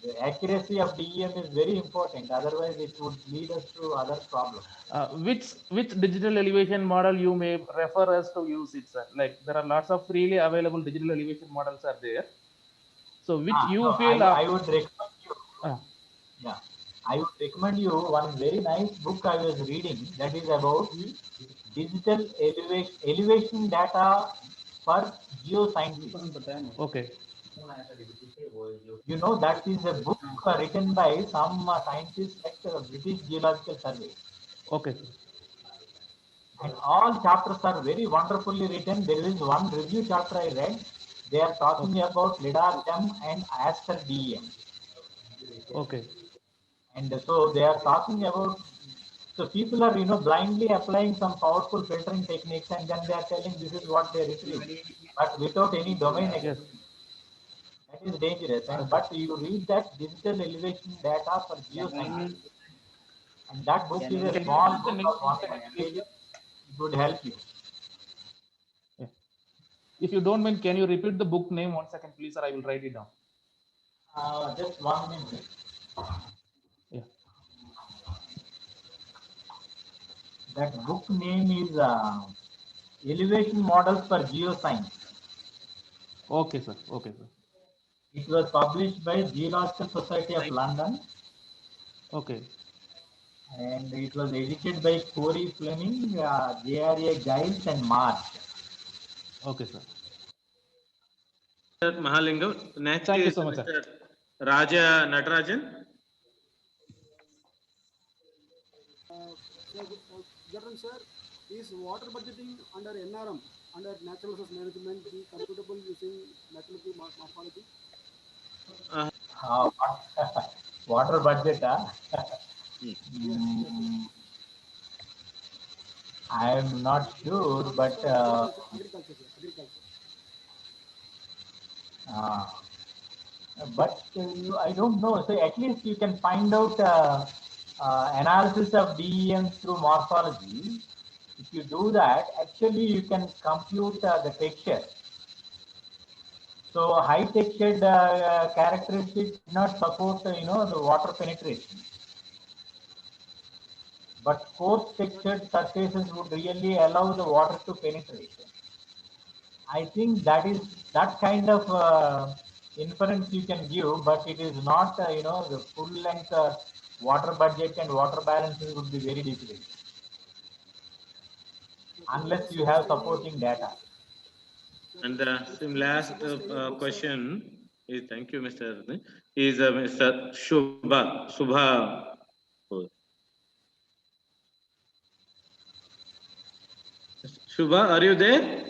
The accuracy of DEM is very important. Otherwise, it would lead us to other problems. Which digital elevation model you may refer us to use it, sir? Like there are lots of freely available digital elevation models are there. So which you feel? I would recommend you. Yeah, I would recommend you one very nice book I was reading that is about digital elevation data for geoscientists. Okay. That is a book written by some scientists at the British Geological Survey. Okay. And all chapters are very wonderfully written. There is one review chapter I read. They are talking about LIDAR DEM and Aster DEM. Okay. And so they are talking about, so people are, blindly applying some powerful filtering techniques, and then they are telling this is what they retrieve, but without any domain expertise. That is dangerous. And but you read that digital elevation data for geoscience, and that book is a small book of 120 pages. It would help you. Yeah. If you don't mind, can you repeat the book name 1 second, please, or I will write it down. Just 1 minute. Yeah. That book name is Elevation Models for Geoscience. Okay, sir. Okay, sir. It was published by Geological Society of London. Okay. And it was edited by Corey Fleming, J.R.A. Giles, and March. Okay, sir. Mahalingam. Next Thank you is so much, Mr. sir. Raja Natarajan. Gentlemen, sir, is water budgeting under NRM, under Natural Resource Management, be computable using mathematical morphology? Water budget, I am not sure, but agriculture. But I don't know. So at least you can find out analysis of DEM through morphology. If you do that, actually you can compute the texture. So high textured characteristics do not support, the water penetration. But coarse textured surfaces would really allow the water to penetrate. I think that kind of inference you can give, but it is not, the full length water budget and water balances would be very difficult unless you have supporting data. And the last question is, thank you, Mr. Is Mr. Subha. Shubha, are you there?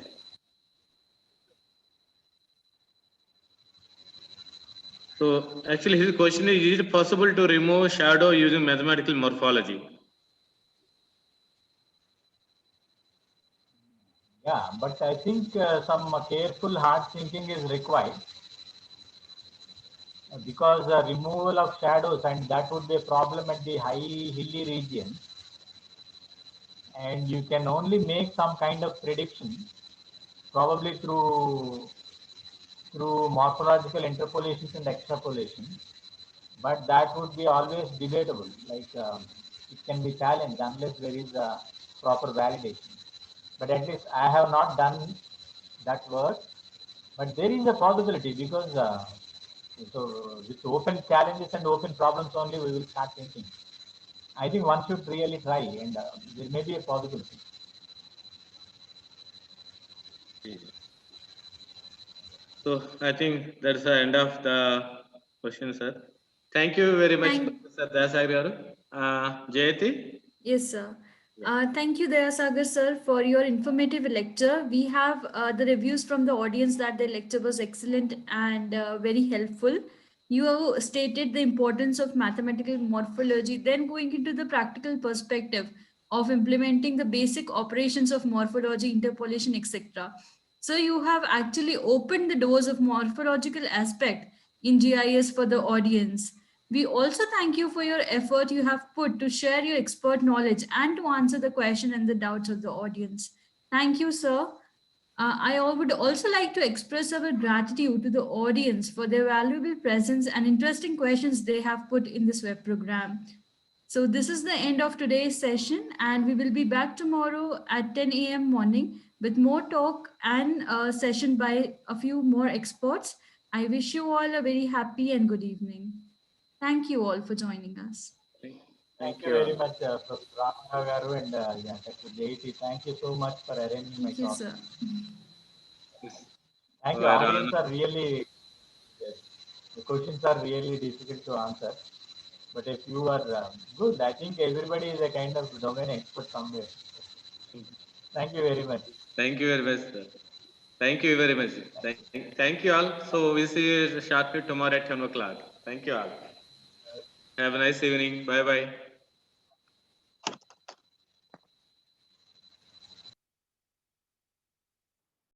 So actually his question is it possible to remove shadow using mathematical morphology? Yeah, but I think some careful hard thinking is required because removal of shadows, and that would be a problem at the high hilly region. And you can only make some kind of prediction, probably through morphological interpolations and extrapolation. But that would be always debatable. Like it can be challenged unless there is a proper validation. But at least I have not done that work. But there is a possibility because so with open challenges and open problems only we will start thinking. I think one should really try, and there may be a possibility. So I think that's the end of the question, sir. Thank you very much, Professor Dasagar. Jayati? Yes, sir. Thank you, Dayasagar sir, for your informative lecture. We have the reviews from the audience that the lecture was excellent and very helpful. You stated the importance of mathematical morphology, then going into the practical perspective of implementing the basic operations of morphology, interpolation, etc. So you have actually opened the doors of morphological aspect in GIS for the audience. We also thank you for your effort you have put to share your expert knowledge and to answer the question and the doubts of the audience. Thank you, sir. I would also like to express our gratitude to the audience for their valuable presence and interesting questions they have put in this web program. So this is the end of today's session, and we will be back tomorrow at 10 a.m. morning with more talk and a session by a few more experts. I wish you all a very happy and good evening. Thank you all for joining us. Thank you very much, Professor Ramana Garu and Dr. Jayati. Thank you so much for arranging my Thank you, talk. sir. Thank you. Audience are really, the questions are really difficult to answer. But if you are good, I think everybody is a kind of domain expert somewhere. Thank you very much. Thank you very much, sir. Thank you very much. Thank you all. So we'll see you sharply tomorrow at 10 o'clock. Thank you all. Have a nice evening. Bye bye.